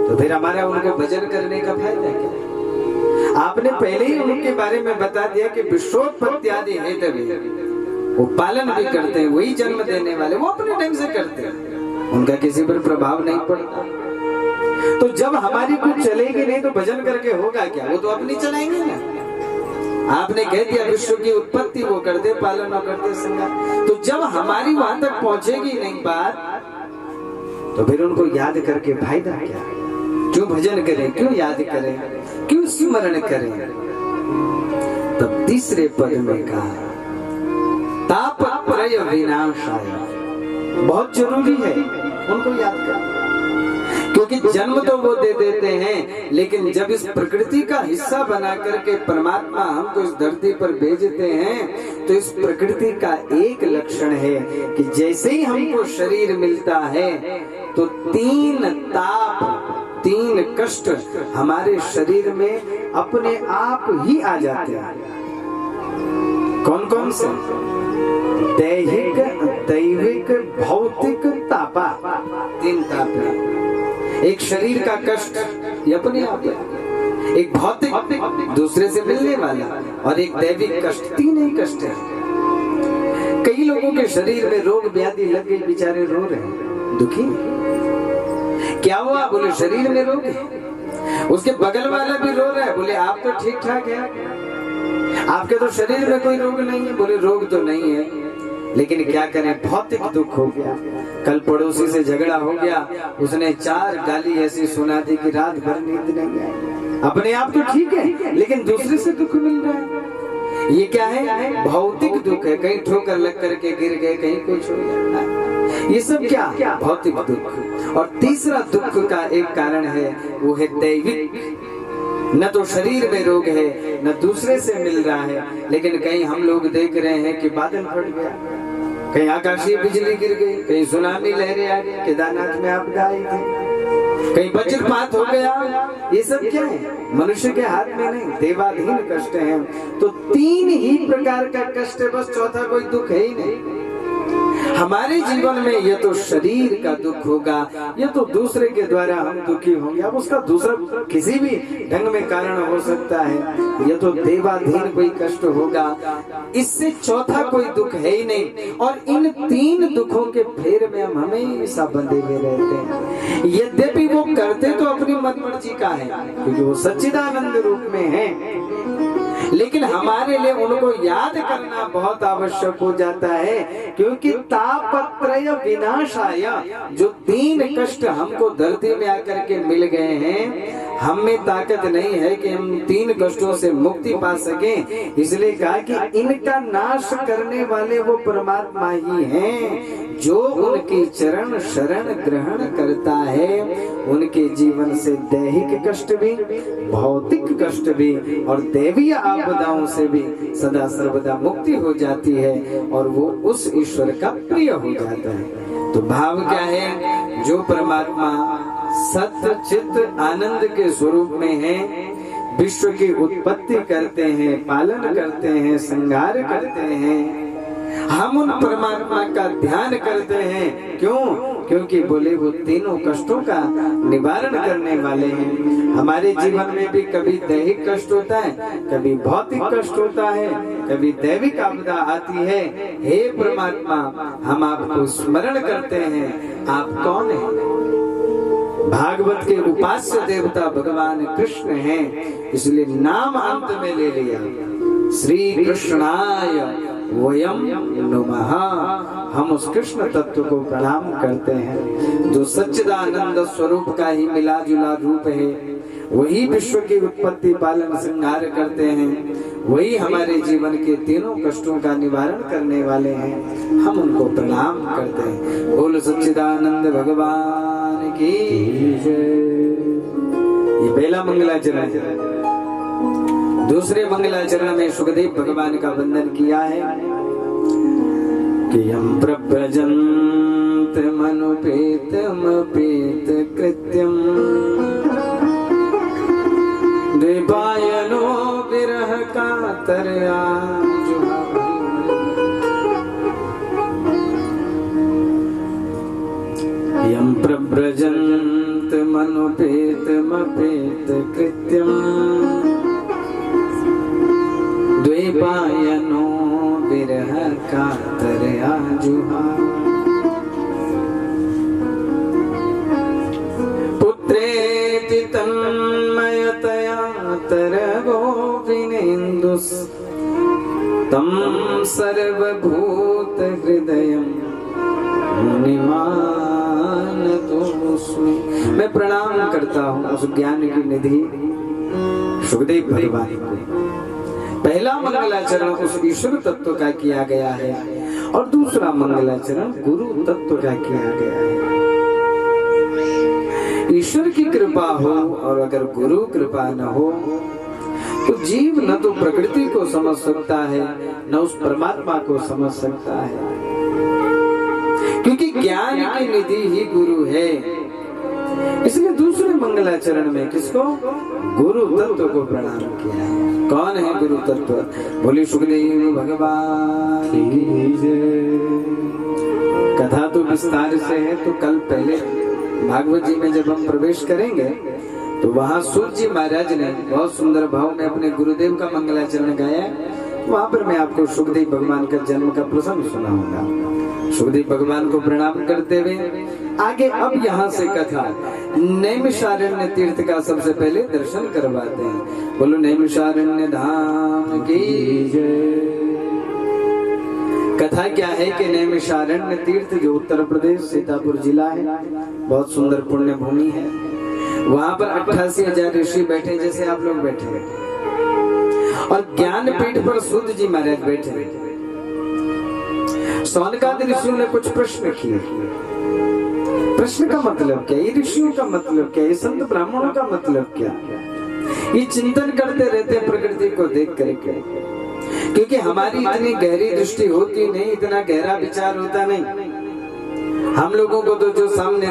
तो फिर हमारा उनको भजन करने का फायदा क्या? आपने पहले ही उनके बारे में बता दिया कि विश्वोत्पत्ति आदि है, तभी वो पालन भी करते हैं, वही जन्म देने वाले, वो अपने ढंग से करते हैं, उनका किसी पर प्रभाव नहीं पड़ता। तो जब हमारी कुछ चलेगी नहीं तो भजन करके होगा क्या? वो तो अपनी चलाएंगे ना। आपने कह दिया विश्व की उत्पत्ति वो करते, पालन वो करते, संगार। तो जब हमारी वहां तक पहुंचेगी नहीं बात, तो फिर उनको याद करके फायदा क्या? क्यों भजन करें, क्यों याद करें, क्यों स्मरण करें? तब तीसरे पद में कहा तापत्रय विनाशाय, बहुत जरूरी है उनको याद करना। क्योंकि जन्म तो वो दे देते हैं, लेकिन जब इस प्रकृति का हिस्सा बना करके परमात्मा हमको इस धरती पर भेजते हैं, तो इस प्रकृति का एक लक्षण है कि जैसे ही हमको शरीर मिलता है तो 3 ताप, 3 कष्ट हमारे शरीर में अपने आप ही आ जाते हैं। कौन कौन से? दैहिक, दैविक, भौतिक तापा, 3 ताप है। एक शरीर का कष्ट ये अपने आप है, एक भौतिक दूसरे से मिलने वाला, और एक दैविक कष्ट। 3 ही कष्ट है। कई लोगों के शरीर में रोग व्याधि लग गई, बेचारे रो रहे हैं, दुखी। क्या हुआ? बोले शरीर में रोग है। उसके बगल वाला भी रो रहा है, बोले आप तो ठीक ठाक है, आपके तो शरीर में कोई रोग नहीं है। बोले रोग तो नहीं है, लेकिन क्या करें, भौतिक दुख हो गया। कल पड़ोसी से झगड़ा हो गया, उसने 4 गाली ऐसी सुना दी कि रात भर नींद नहीं आई। अपने आप तो ठीक है, लेकिन दूसरे से दुख मिल रहा है। ये क्या है? भौतिक दुख है। कहीं ठोकर लग करके गिर गए, कहीं कुछ हो गया, ये सब क्या? भौतिक दुख। और तीसरा दुख का एक कारण है, वो है दैविक। न तो शरीर में रोग है, न दूसरे से मिल रहा है, लेकिन कहीं हम लोग देख रहे हैं कि बादल फट गया, कहीं आकाशीय बिजली गिर गई, कहीं सुनामी लहरें आ गई, केदारनाथ में आपदा आई थी, कहीं वज्रपात हो गया। ये सब क्या है? मनुष्य के हाथ में नहीं, देवाधीन कष्ट है। तो 3 ही प्रकार का कष्ट है, बस चौथा कोई दुख है ही नहीं। हमारे जीवन में ये तो शरीर का दुख होगा, ये तो दूसरे के द्वारा हम दुखी होंगे। अब उसका दूसरा किसी भी ढंग में कारण हो सकता है, ये तो देवाधीन कोई कष्ट होगा। इससे चौथा कोई दुख है ही नहीं। और इन 3 दुखों के फेर में हम हमेशा बंधे हुए रहते हैं। यद्यपि वो करते तो अपनी मनमर्जी का है, क्योंकि वो सच्चिदानंद रूप में है, लेकिन हमारे लिए उनको याद करना बहुत आवश्यक हो जाता है। क्योंकि तापत्रय विनाशाय, जो 3 कष्ट हमको धरती में आकर के मिल गए हैं, हम में ताकत नहीं है कि हम 3 कष्टों से मुक्ति पा सकें। इसलिए कहा कि इनका नाश करने वाले वो परमात्मा ही हैं। जो उनकी चरण शरण ग्रहण करता है, उनके जीवन से दैहिक कष्ट भी, भौतिक कष्ट भी और दैवीय आपदाओं से भी सदा सर्वदा मुक्ति हो जाती है, और वो उस ईश्वर का प्रिय हो जाता है। तो भाव क्या है? जो परमात्मा सत्य चित्त आनंद के स्वरूप में है, विश्व की उत्पत्ति करते हैं, पालन करते हैं, संहार करते हैं, हम उन परमात्मा का ध्यान करते हैं। क्यों? क्योंकि बोले वो 3 कष्टों का निवारण करने वाले हैं। हमारे जीवन में भी कभी दैहिक कष्ट होता है, कभी भौतिक कष्ट होता है, कभी दैविक आपदा आती है। हे परमात्मा, हम आपको स्मरण करते हैं। आप कौन हैं? भागवत के उपास्य देवता भगवान कृष्ण हैं, इसलिए नाम अंत में ले लिया, श्री कृष्णाय वयम नमः। हम उस कृष्ण तत्व को प्रणाम करते हैं, जो सच्चिदानंद स्वरूप का ही मिला जुला रूप है। वही विश्व की उत्पत्ति पालन संहार करते हैं, वही हमारे जीवन के 3 कष्टों का निवारण करने वाले हैं। हम उनको प्रणाम करते हैं। बोल सच्चिदानंद भगवान की जय। ये पहला मंगलाचरण है। दूसरे मंगलाचरण में सुखदेव भगवान का वंदन किया है कि हम प्रव्रजन्ति मनुपेतमपेत कृत्यम् द्वैपायनो विरह कातरया यं प्रव्रजन्त मनुपेतमपेत कृत्यम् द्वैपायनो विरह कातरया जुहाव पुत्रेति तन्मयतया तरगो विनेन्दुस् तं सर्वभूत हृदयं मुनिमानतोऽस्मि। मैं प्रणाम करता हूँ उस ज्ञान की निधि सुखदेव भगवान को। पहला मंगलाचरण उस ईश्वर तत्व का किया गया है और दूसरा मंगलाचरण गुरु तत्व का किया गया है। ईश्वर की कृपा हो और अगर गुरु कृपा न हो तो जीव न तो प्रकृति को समझ सकता है न उस परमात्मा को समझ सकता है, क्योंकि ज्ञान की निधि ही गुरु है। इसलिए दूसरे मंगलाचरण में किसको? गुरु तत्व को प्रणाम किया है। कौन है गुरु तत्व? बोले सुखदेव भगवान की जय। कथा तो विस्तार से है, तो कल पहले भागवत जी में जब हम प्रवेश करेंगे तो वहाँ सूत जी महाराज ने बहुत सुंदर भाव में अपने गुरुदेव का मंगलाचरण गाया। वहाँ पर मैं आपको सुखदेव भगवान का जन्म का प्रसंग सुनाऊंगा। सुखदेव भगवान को प्रणाम करते हुए आगे अब यहाँ से कथा नैमिषारण्य तीर्थ का सबसे पहले दर्शन करवाते हैं। बोलो नैमिषारण्य धाम की जय। कथा क्या है कि नैमिषारण्य तीर्थ जो उत्तर प्रदेश सीतापुर जिला है, बहुत सुंदर पुण्य भूमि है। वहां पर 88,000 ऋषि बैठे जैसे आप लोग बैठे और ज्ञानपीठ पर सूत जी महाराज बैठे। सौनकादि ऋषियों ने कुछ प्रश्न किए। प्रश्न का मतलब क्या? ये ऋषियों का मतलब क्या? ये संत ब्राह्मणों का मतलब क्या? ये चिंतन करते रहते प्रकृति को देख करके, क्योंकि हमारी इतनी गहरी दृष्टि होती नहीं, इतना गहरा विचार होता नहीं। हम लोगों को तो जो सामने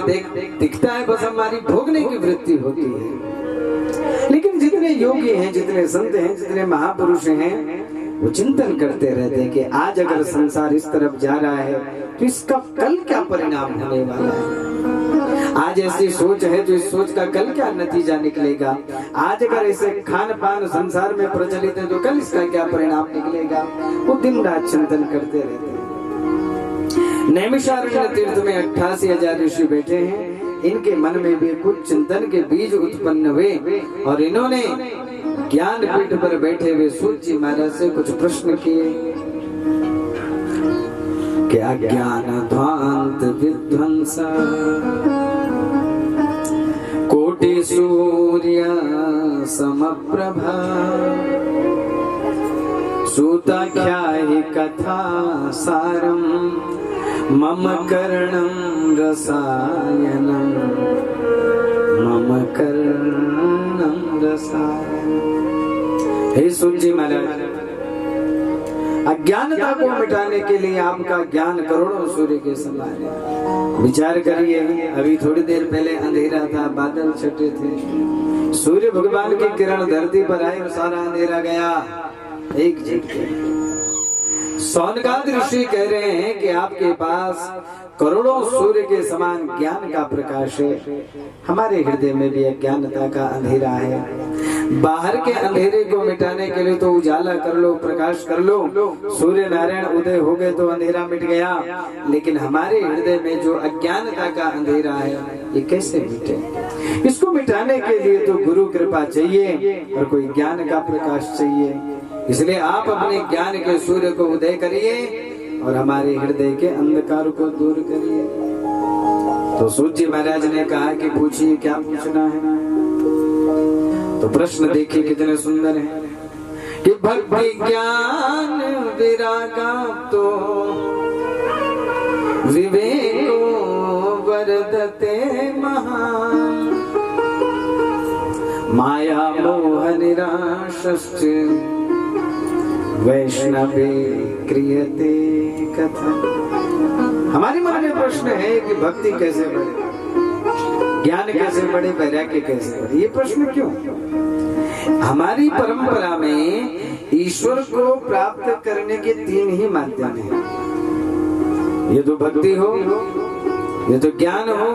दिखता है बस हमारी भोगने की वृत्ति होती है। लेकिन जितने योगी हैं, जितने संत हैं, जितने महापुरुष हैं, वो चिंतन करते रहते हैं कि आज अगर संसार इस तरफ जा रहा है तो इसका कल क्या परिणाम होने वाला है। आज ऐसी सोच है तो इस सोच का कल क्या नतीजा निकलेगा। आज अगर ऐसे खान पान संसार में प्रचलित है तो कल इसका क्या परिणाम निकलेगा। वो दिन रात चिंतन करते रहते हैं। नैमिषारण्य तीर्थ में 88,000 ऋषि बैठे हैं। इनके मन में भी कुछ चिंतन के बीज उत्पन्न हुए और इन्होंने ज्ञान पीठ पर बैठे हुए सूत जी महाराज से कुछ प्रश्न किए। क्या ज्ञान ध्वांत विध्वंस कोटि सूर्य समप्रभा सूताख्याहि कथा सारम मम कर्णं रसायनम मम कर्णं रसायनम। हे सूत जी महाराज, अज्ञानता को मिटाने के लिए आपका ज्ञान करोड़ों सूर्य के समान है। विचार करिए, अभी थोड़ी देर पहले अंधेरा था, बादल छटे थे, सूर्य भगवान की किरण धरती पर आई और सारा अंधेरा गया एक झटके। सौनकादि ऋषि कह रहे हैं कि आपके पास करोड़ों सूर्य के समान ज्ञान का प्रकाश है। हमारे हृदय में भी अज्ञानता का अंधेरा है। बाहर के अंधेरे को मिटाने के लिए तो उजाला कर लो, प्रकाश कर लो। सूर्य नारायण उदय हो गए तो अंधेरा मिट गया, लेकिन हमारे हृदय में जो अज्ञानता का अंधेरा है ये कैसे मिटे? इसको मिटाने के लिए तो गुरु कृपा चाहिए और कोई ज्ञान का प्रकाश चाहिए। इसलिए आप अपने ज्ञान के सूर्य को उदय करिए और हमारे हृदय के अंधकार को दूर करिए। तो सूत जी महाराज ने कहा कि पूछिए क्या पूछना है। तो प्रश्न देखिए कितने सुंदर हैं कि भक्ति ज्ञान विरागा तो विवेको वर्धते महान माया मोह निराशश्च वैष्णवे क्रियते कथम। हमारे मन में प्रश्न है कि भक्ति कैसे बढ़े, ज्ञान कैसे बढ़े, वैराग्य कैसे बढ़े। ये प्रश्न क्यों? हमारी परंपरा में ईश्वर को प्राप्त करने के 3 ही माध्यम हैं। ये तो भक्ति हो, ये तो ज्ञान हो,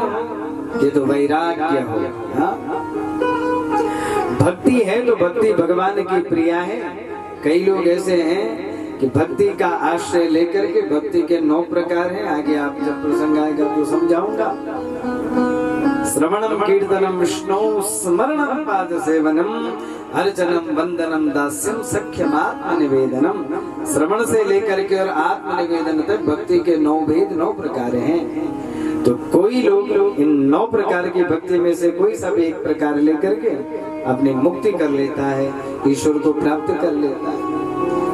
ये तो वैराग्य हो। भक्ति है तो भक्ति भगवान की प्रिया है। कई लोग ऐसे हैं कि भक्ति का आश्रय लेकर के, भक्ति के 9 प्रकार हैं, आगे आप जब प्रसंग आएगा तो समझाऊंगा। श्रवणम कीर्तनम विष्णु स्मरणम पाद सेवनम अर्चनम वंदनम दास्यम सख्यम आत्मनिवेदनम। श्रवण से लेकर के और आत्मनिवेदन तक भक्ति के 9 भेद, 9 प्रकार हैं। तो कोई लोग इन 9 प्रकार की भक्ति में से कोई सा भी एक प्रकार लेकर के अपनी मुक्ति कर लेता है, ईश्वर को प्राप्त कर लेता है।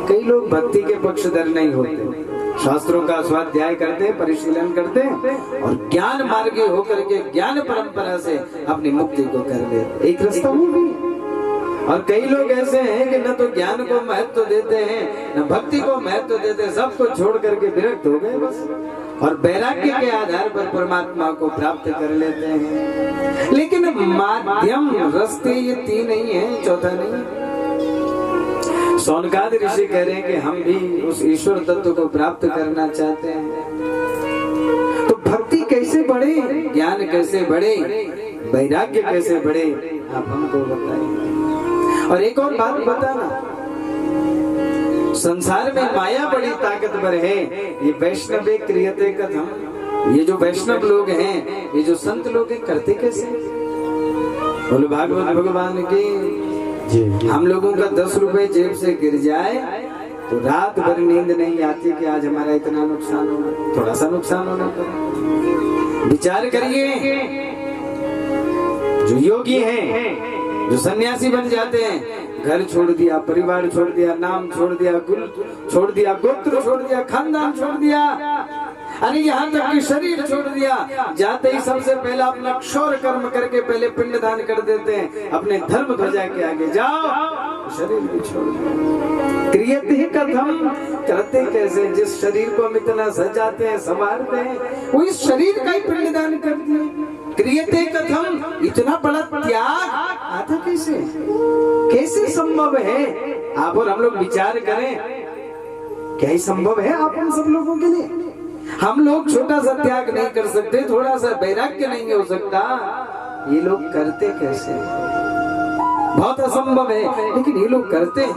कई लोग भक्ति के पक्षधर नहीं होते, शास्त्रों का स्वाध्याय करते, परिशीलन करते और ज्ञान मार्गी होकर के ज्ञान परंपरा से अपनी मुक्ति को कर लेते। एक रास्ता वो भी। और कई लोग ऐसे हैं कि न तो ज्ञान को महत्व देते हैं, न भक्ति को महत्व देते, सबको छोड़ करके विरक्त हो गए बस, और वैराग्य के आधार पर परमात्मा को प्राप्त कर लेते हैं। लेकिन माध्यम रास्ते ये 3 ही है, चौथा नहीं। सोनकाद ऋषि कह रहे हैं कि हम भी उस ईश्वर तत्व को प्राप्त करना चाहते हैं। तो भक्ति कैसे बढ़े, ज्ञान कैसे बढ़े, वैराग्य कैसे बढ़े, आप हमको बताइए। और एक और बात बताना, संसार में माया बड़ी ताकतवर है। ये वैष्णव क्रियते कथम, ये जो वैष्णव लोग हैं, ये जो संत लोग हैं, करते कैसे? बोले भागवत भगवान की हम लोगों का 10 रुपए जेब से गिर जाए तो रात भर नींद नहीं आती कि आज हमारा इतना नुकसान होना, थोड़ा सा नुकसान होना तो विचार करिए। जो योगी हैं, जो सन्यासी बन जाते हैं, घर छोड़ दिया, परिवार छोड़ दिया, नाम छोड़ दिया, कुल छोड़ दिया, गोत्र छोड़ दिया, खानदान छोड़ दिया, अरे यहाँ तक कि शरीर छोड़ दिया। जाते ही सबसे पहले अपना क्षौर कर्म करके पहले पिंडदान कर देते हैं, अपने धर्म ध्वजा के आगे जाओ, शरीर भी छोड़ दिया। क्रियते कथम, करते कैसे? जिस शरीर को हम इतना सजाते हैं, संवारते हैं, वो इस शरीर का ही पिंडदान कर दिया। क्रियते कथम, इतना बड़ा त्याग आता कैसे? कैसे संभव है? आप और हम लोग विचार करें, क्या ही संभव है आप हम सब लोगों के लिए? हम लोग छोटा सा त्याग नहीं कर सकते, थोड़ा सा वैराग्य नहीं हो सकता, ये लोग करते कैसे? बहुत असंभव है, लेकिन ये लोग करते हैं।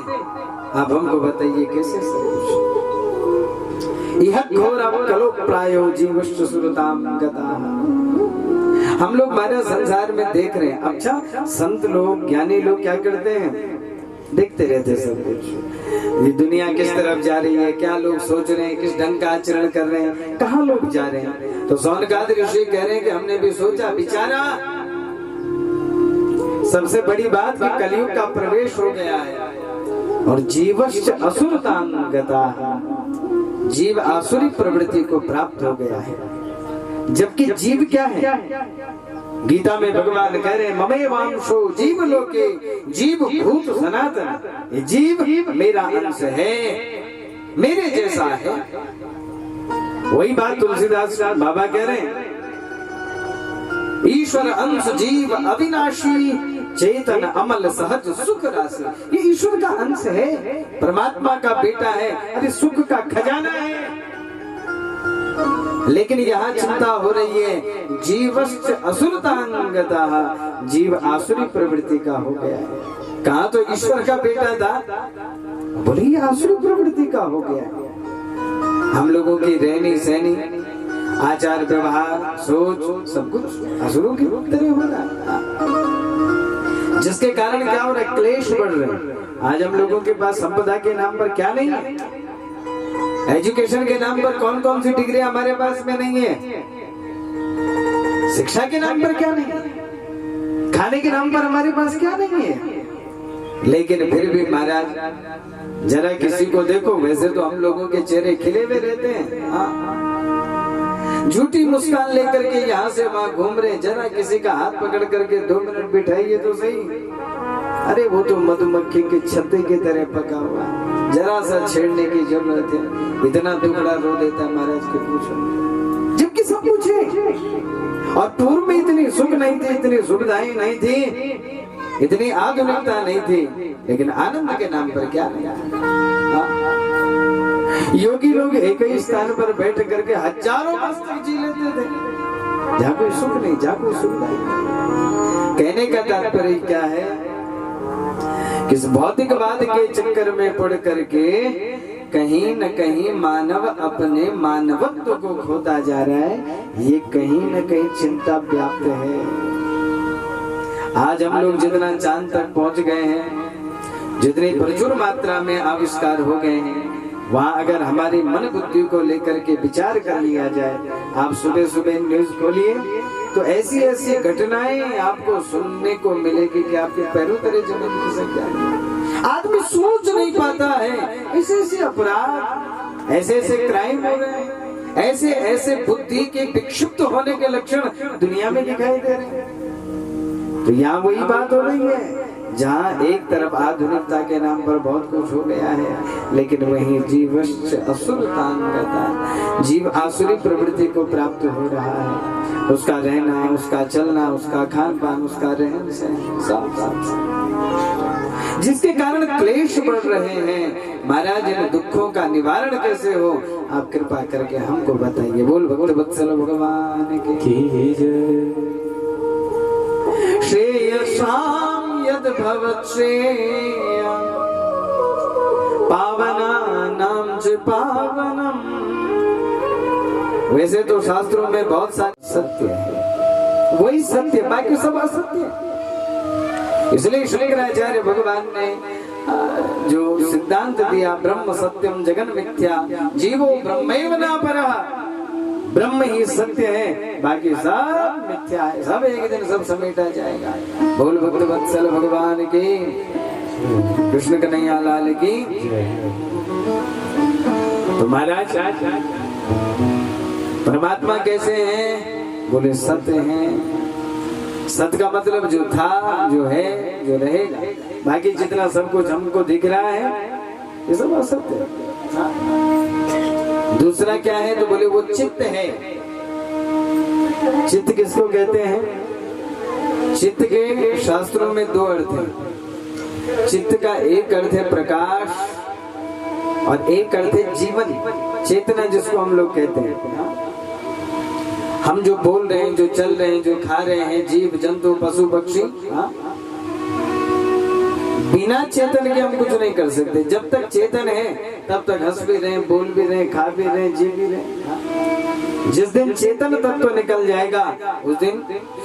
आप हमको बताइए कैसे? यह घोर कलो प्रायो जीवश्च सुरताम गताः। हम लोग हमारे संसार में देख रहे हैं। अच्छा, संत लोग, ज्ञानी लोग क्या करते हैं? देखते रहते सब कुछ, ये दुनिया किस तरफ जा रही है, क्या लोग सोच रहे हैं, किस ढंग का आचरण कर रहे हैं, कहाँ लोग जा रहे हैं। तो सौनकाद ऋषि कह रहे हैं कि हमने भी सोचा, विचारा। सबसे बड़ी बात कि कलयुग का प्रवेश हो गया है और जीवश्च असुरतां गताः, जीव आसुरी प्रवृत्ति को प्राप्त हो गया है। जबकि जीव क्या है? गीता में भगवान कह रहे हैं, ममेवांशो जीव लोके जीव भूत सनातन, ये जीव मेरा अंश है, मेरे जैसा है। वही बात तुलसीदास बाबा कह रहे हैं, ईश्वर अंश जीव अविनाशी चेतन अमल सहज सुख राशि। ये ईश्वर का अंश है, परमात्मा का बेटा है, अरे सुख का खजाना है। लेकिन यहाँ चिंता हो रही है, जीवश्च असुरतां गताः, जीव आसुरी प्रवृत्ति का हो गया है। कहा तो ईश्वर का बेटा था, बोले ये आसुरी प्रवृत्ति का हो गया है। हम लोगों की रहनी सहनी, आचार व्यवहार, सोच, सब कुछ असुरों की तरह हो रहा है, जिसके कारण क्या हो रहा है? क्लेश बढ़ रहे हैं। आज हम लोगों के पास संपदा के नाम पर क्या नहीं है? एजुकेशन के नाम पर कौन कौन सी डिग्री हमारे पास में नहीं है? शिक्षा के नाम पर क्या नहीं है? खाने के नाम पर हमारे पास क्या नहीं है? लेकिन फिर भी महाराज जरा किसी को देखो, वैसे तो हम लोगों के चेहरे खिले हुए रहते हैं, झूठी मुस्कान लेकर के यहाँ से वहां घूम रहे। जरा किसी का हाथ पकड़ करके 2 मिनट बिठाइए तो सही, अरे वो तो मधुमक्खी के छत्ते की तरह पका हुआ है। जरा सा छेड़ने की जरूरत है, इतना दुखड़ा रो देता है महाराज के पूछो, जबकि सब कुछ है। और पूर्व में इतनी सुख नहीं थी, इतनी सुविधाएं नहीं थी, इतनी आधुनिकता नहीं थी, लेकिन आनंद के नाम पर क्या नहीं। योगी लोग एक ही स्थान पर बैठ करके हजारों वर्ष तक जी लेते थे, जहाँ कोई सुख नहीं, जहाँ कोई सुख नहीं। कहने का तात्पर्य क्या है, किस भौतिकवाद के चक्कर में पड़ करके कहीं न कहीं मानव अपने मानवत्व को खोता जा रहा है। ये कहीं न कहीं चिंता व्याप्त है। आज हम लोग जितना चांद तक पहुंच गए हैं, जितनी प्रचुर मात्रा में आविष्कार हो गए हैं, वहाँ अगर हमारी मन बुद्धि को लेकर के विचार कर लिया जाए, आप सुबह सुबह न्यूज खोलिए तो ऐसी ऐसी घटनाएं आपको सुनने को मिलेगी कि आपके पैरों तले जमीन खिसक जाएगी। आदमी सोच नहीं पाता है, ऐसे ऐसे अपराध, ऐसे ऐसे क्राइम हो रहे हैं, ऐसे ऐसे बुद्धि के विक्षिप्त होने के लक्षण दुनिया में दिखाई दे रहे हैं। तो यहाँ वही बात हो रही है, जहाँ एक तरफ आधुनिकता के नाम पर बहुत कुछ हो गया है, लेकिन वहीं जीवश्च असुरतान करता है, जीव आसुरी प्रवृत्ति को प्राप्त हो रहा है। उसका रहना, उसका चलना, उसका खान पान, उसका रहन सहन सब, जिसके कारण क्लेश बढ़ रहे हैं। महाराज इन दुखों का निवारण कैसे हो, आप कृपा करके हमको बताइए। बोल भगवत वत्सल भगवान की जय। श्रेयसाम यद भवत् श्रेय पावनानां च पावनम। वैसे तो शास्त्रों में बहुत सारे सत्य है, वही सत्य, बाकी सब असत्य है। इसलिए शंकराचार्य भगवान ने जो सिद्धांत दिया, ब्रह्म सत्यम जगन मिथ्या जीवो ब्रह्मैव न परः, ब्रह्म ही सत्य है, बाकी सब मिथ्या है, सब एक दिन सब समेटा जाएगा। बोल भक्त वत्सल भगवान की, कृष्ण कन्हैया लाल की। तो महाराज परमात्मा कैसे हैं? बोले सत्य हैं। सत्य का मतलब जो था, जो है, जो रहेगा। बाकी जितना सब कुछ हमको दिख रहा है ये सब असत्य है। दूसरा क्या है? तो बोले वो चित्त है। चित्त किसको कहते हैं? चित्त के शास्त्रों में दो अर्थ हैं। चित्त का एक अर्थ है प्रकाश और एक अर्थ है जीवन, चेतना, जिसको हम लोग कहते हैं। हम जो बोल रहे हैं, जो चल रहे हैं, जो खा रहे हैं, जीव जंतु पशु पक्षी, बिना चेतन के हम कुछ नहीं कर सकते। जब तक चेतन है तब तक हंस भी रहे, बोल भी रहे, खा भी रहे, जी भी रहे। जिस दिन चेतन तत्व निकल जाएगा उस दिन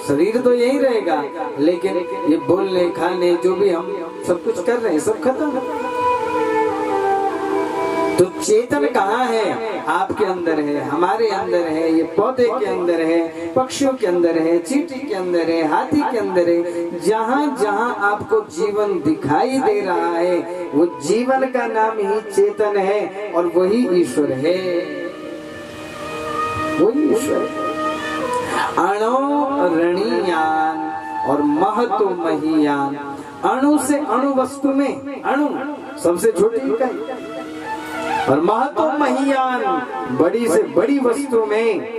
शरीर तो यही रहेगा, लेकिन ये बोलने खाने जो भी हम सब कुछ कर रहे हैं सब खत्म। तो चेतन कहाँ है? आपके अंदर है, हमारे अंदर है, ये पौधे के अंदर है, पक्षियों के अंदर है, चींटी के अंदर है, हाथी के अंदर है। जहाँ जहाँ आपको जीवन दिखाई दे रहा है वो जीवन का नाम ही चेतन है और वही ईश्वर है, वही ईश्वर। अणु रणीयान और महतो महीयान। अणु से अणु वस्तु में, अणु सबसे छोटी इकाई, और महतो महीयान बड़ी से बड़ी वस्तु में।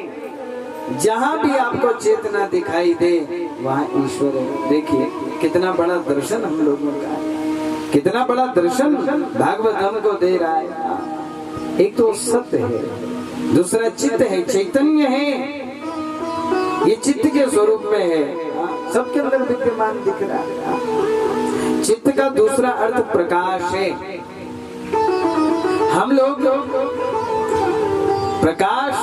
जहां भी आपको चेतना दिखाई दे वहां ईश्वर है। देखिए कितना बड़ा दर्शन हम लोगों का है, कितना बड़ा दर्शन भागवत हमको दे रहा है। एक तो सत्य है, दूसरा चित्त है, चैतन्य है, ये चित्त के स्वरूप में है, सबके अंदर विद्यमान दिख रहा है। चित्त का दूसरा अर्थ प्रकाश है। हम लोग प्रकाश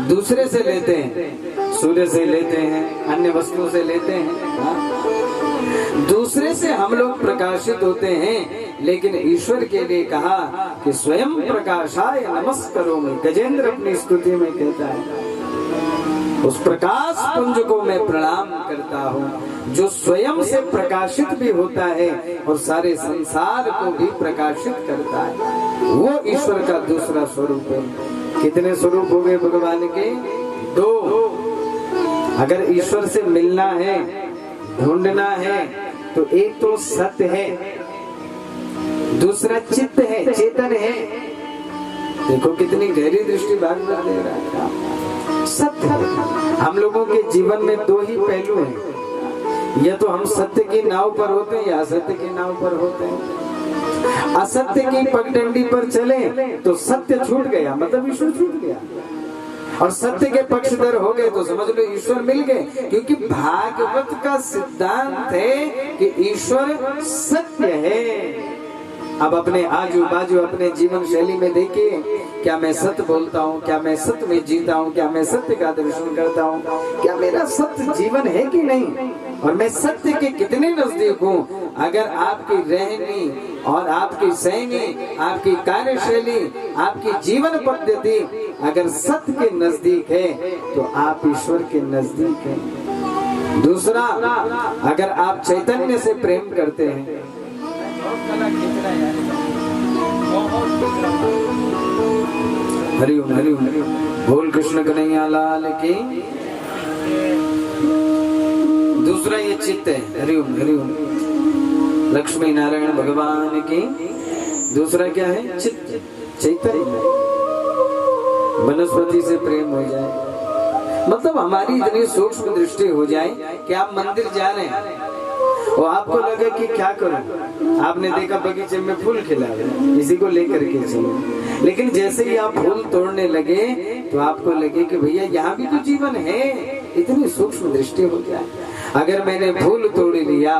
दूसरे से लेते हैं, सूर्य से लेते हैं, अन्य वस्तुओं से लेते हैं, दूसरे से हम लोग प्रकाशित होते हैं। लेकिन ईश्वर के लिए कहा कि स्वयं प्रकाशाय नमस्करोमि। गजेंद्र अपनी स्तुति में कहता है उस प्रकाश पुंज को मैं प्रणाम करता हूँ जो स्वयं से प्रकाशित भी होता है और सारे संसार को भी प्रकाशित करता है। वो ईश्वर का दूसरा स्वरूप है। कितने स्वरूप हो गए भगवान के? दो। अगर ईश्वर से मिलना है, ढूंढना है, तो एक तो सत्य है, दूसरा चित्त है, चेतन है। देखो कितनी गहरी दृष्टि भागवत दे रहा है। सत्य हम लोगों के जीवन में दो ही पहलू हैं, या तो हम सत्य की नाव पर होते हैं या असत्य की नाव पर होते हैं। असत्य की पगडंडी पर चले तो सत्य छूट गया, मतलब ईश्वर छूट गया, और सत्य के पक्षधर हो गए तो समझ लो ईश्वर मिल गए। क्योंकि भागवत का सिद्धांत है कि ईश्वर सत्य है। अब अपने आजू बाजू अपने जीवन शैली में देखिए, क्या मैं सत्य बोलता हूँ, क्या मैं सत्य में जीता हूँ, क्या मैं सत्य का दर्शन करता हूँ, क्या मेरा सत्य जीवन है कि नहीं, और मैं सत्य के कितने नजदीक हूँ। अगर आपकी रहनी और आपकी सहनी, आपकी कार्यशैली, आपकी जीवन पद्धति अगर सत्य के नजदीक है तो आप ईश्वर के नजदीक हैं। दूसरा, अगर आप चैतन्य से प्रेम करते हैं, हरिओम हरिओम बोल कृष्ण कन्हैया लाल की। दूसरा ये चित्त है, हरिओम हरिओम लक्ष्मी नारायण भगवान की। दूसरा क्या है? चित्त, चैतन्य। वनस्पति से प्रेम हो जाए, मतलब हमारी इतनी सूक्ष्म दृष्टि हो जाए कि आप मंदिर जा रहे हैं और आपको लगे कि क्या करूं, आपने देखा बगीचे में फूल खिला है, इसी को लेकर के चलो, लेकिन जैसे ही आप फूल तोड़ने लगे तो आपको लगे कि भैया यहाँ भी तो जीवन है। इतनी सूक्ष्म दृष्टि हो जाए, अगर मैंने फूल तोड़ लिया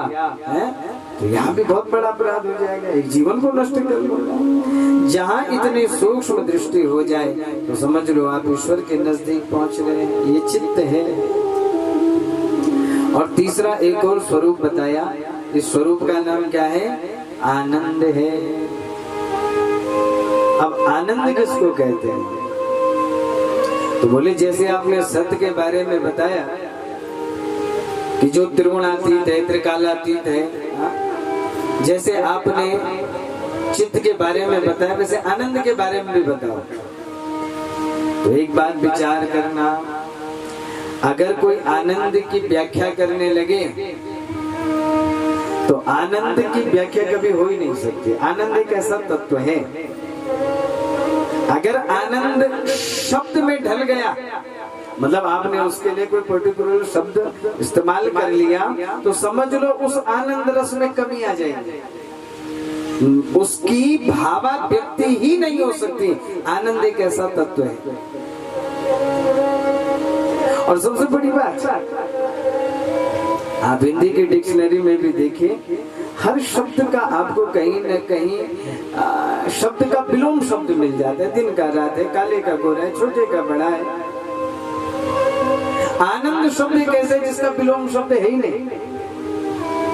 है तो यहाँ भी बहुत बड़ा अपराध हो जाएगा, एक जीवन को नष्ट कर लूंगा। जहाँ इतनी सूक्ष्म दृष्टि हो जाए तो समझ लो आप ईश्वर के नजदीक पहुंच रहे हैं। ये चित्त है। और तीसरा एक और स्वरूप बताया, इस स्वरूप का नाम क्या है? आनंद है। अब आनंद किसको कहते हैं? तो बोले जैसे आपने सत्य के बारे में बताया कि जो त्रिगुणातीत है, त्रिकालातीत है, जैसे आपने चित्त के बारे में बताया, वैसे आनंद के बारे में भी बताओ। तो एक बात विचार करना, अगर कोई आनंद की व्याख्या करने लगे तो आनंद की व्याख्या कभी हो ही नहीं सकती। आनंद एक ऐसा तत्व है, अगर आनंद शब्द में ढल गया, मतलब आपने उसके लिए कोई पर्टिकुलर शब्द इस्तेमाल कर लिया, तो समझ लो उस आनंद रस में कमी आ जाएगी, उसकी भावा व्यक्ति ही नहीं हो सकती। आनंद एक ऐसा तत्व है। और सबसे बड़ी बात, आप हिंदी की डिक्शनरी में भी देखिए, हर शब्द का आपको कहीं न कहीं शब्द का विलोम शब्द मिल जाता है। दिन का रात है, काले का गोरा है, छोटे का बड़ा है। आनंद शब्द एक ऐसे जिसका विलोम शब्द है ही नहीं।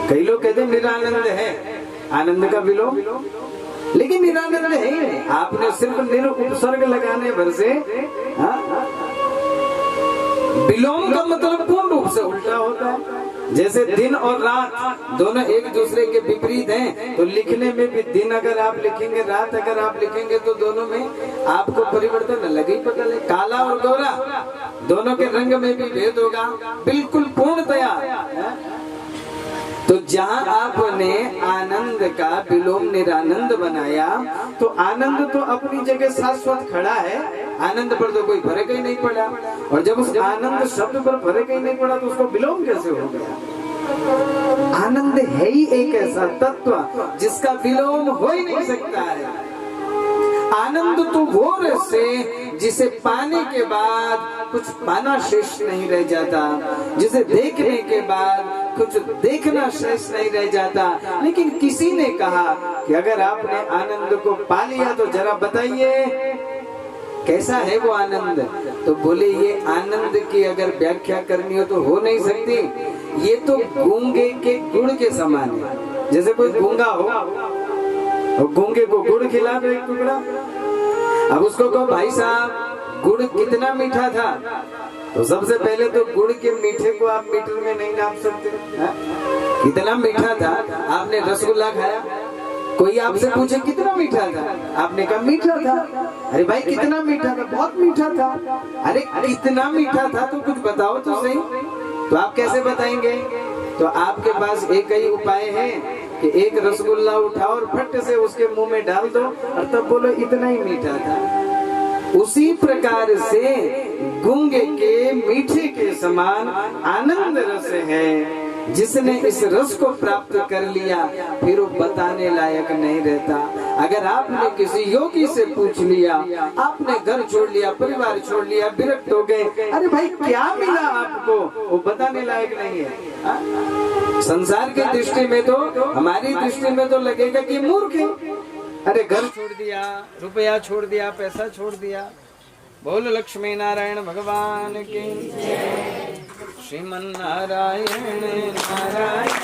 कई लोग कहते हैं निरानंद है, आनंद का विलोम, लेकिन निरानंद है ही नहीं। आपने सिर्फ निर उपसर्ग लगाने भर से विलोम का मतलब पूर्ण रूप से उल्टा होता है। जैसे दिन और रात दोनों एक दूसरे के विपरीत हैं, तो लिखने में भी दिन अगर आप लिखेंगे, रात अगर आप लिखेंगे, तो दोनों में आपको परिवर्तन अलग ही पता लगे। काला और गोरा दोनों के रंग में भी भेद होगा, बिल्कुल पूर्णतया। तो जहाँ आपने आनंद का विलोम निरानंद बनाया, तो आनंद तो अपनी जगह शाश्वत खड़ा है, आनंद पर तो कोई फर्क ही नहीं पड़ा। और जब उस आनंद शब्द पर फर्क ही नहीं पड़ा तो उसको विलोम कैसे हो गया? आनंद है ही एक ऐसा तत्व जिसका विलोम हो ही नहीं सकता है। आनंद तो वो रस है जिसे पाने के बाद कुछ पाना शेष नहीं रह जाता, जिसे देखने के बाद कुछ देखना शेष नहीं रह जाता। लेकिन किसी ने कहा कि अगर आपने आनंद को पा लिया तो जरा बताइए कैसा है वो आनंद। तो बोले ये आनंद की अगर व्याख्या करनी हो तो हो नहीं सकती, ये तो गूंगे के गुड़ के समान है। जैसे कोई गूंगा हो और गूंगे को गुड़ खिला दो एक टुकड़ा, अब उसको कहो भाई साहब गुड़ कितना मीठा था, तो सबसे पहले तो गुड़ के मीठे को आप मीटर में नहीं नाप सकते। कितना मीठा था? आपने रसगुल्ला खाया, कोई आपसे पूछे कितना मीठा था, आपने कहा मीठा था। अरे भाई कितना मीठा था? बहुत मीठा था। अरे कितना मीठा था तो कुछ बताओ तो सही। तो आप कैसे बताएंगे? तो आपके पास एक ही उपाय है कि एक रसगुल्ला उठाओ और फट से उसके मुंह में डाल दो और तब बोलो इतना ही मीठा था। उसी प्रकार से गूंगे के मीठे के समान आनंद रस है। जिसने इस रस को प्राप्त कर लिया फिर वो बताने लायक नहीं रहता। अगर आपने किसी योगी से पूछ लिया, आपने घर छोड़ लिया, परिवार छोड़ लिया, विरक्त हो गए, अरे भाई क्या मिला आपको, वो बताने लायक नहीं है। संसार की दृष्टि में तो, हमारी दृष्टि में तो लगेगा कि मूर्ख है। अरे घर छोड़ दिया, रुपया छोड़ दिया, पैसा छोड़ दिया। बोल लक्ष्मी नारायण भगवान की, श्रीमन नारायण नारायण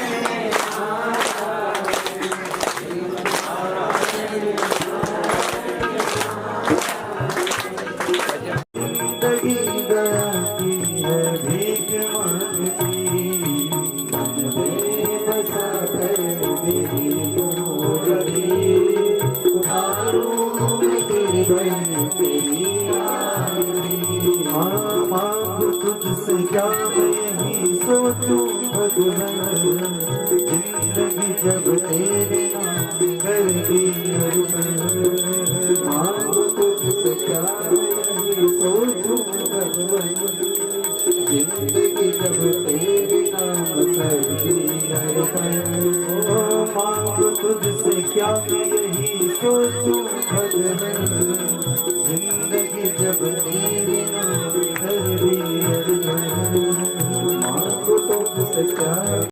तुझसे क्या मैं यही सोचूं भगवान, जिंदगी जब तेरे नाम कर दी मांगो तुझसे क्या मैं यही सोचूं भगवान, जिंदगी जब तेरे नाम कर दी मांगो तुझसे क्या मैं यही सोचूं भगवान, जिंदगी जब तेरे नाम कर दी मांगो तुझसे क्या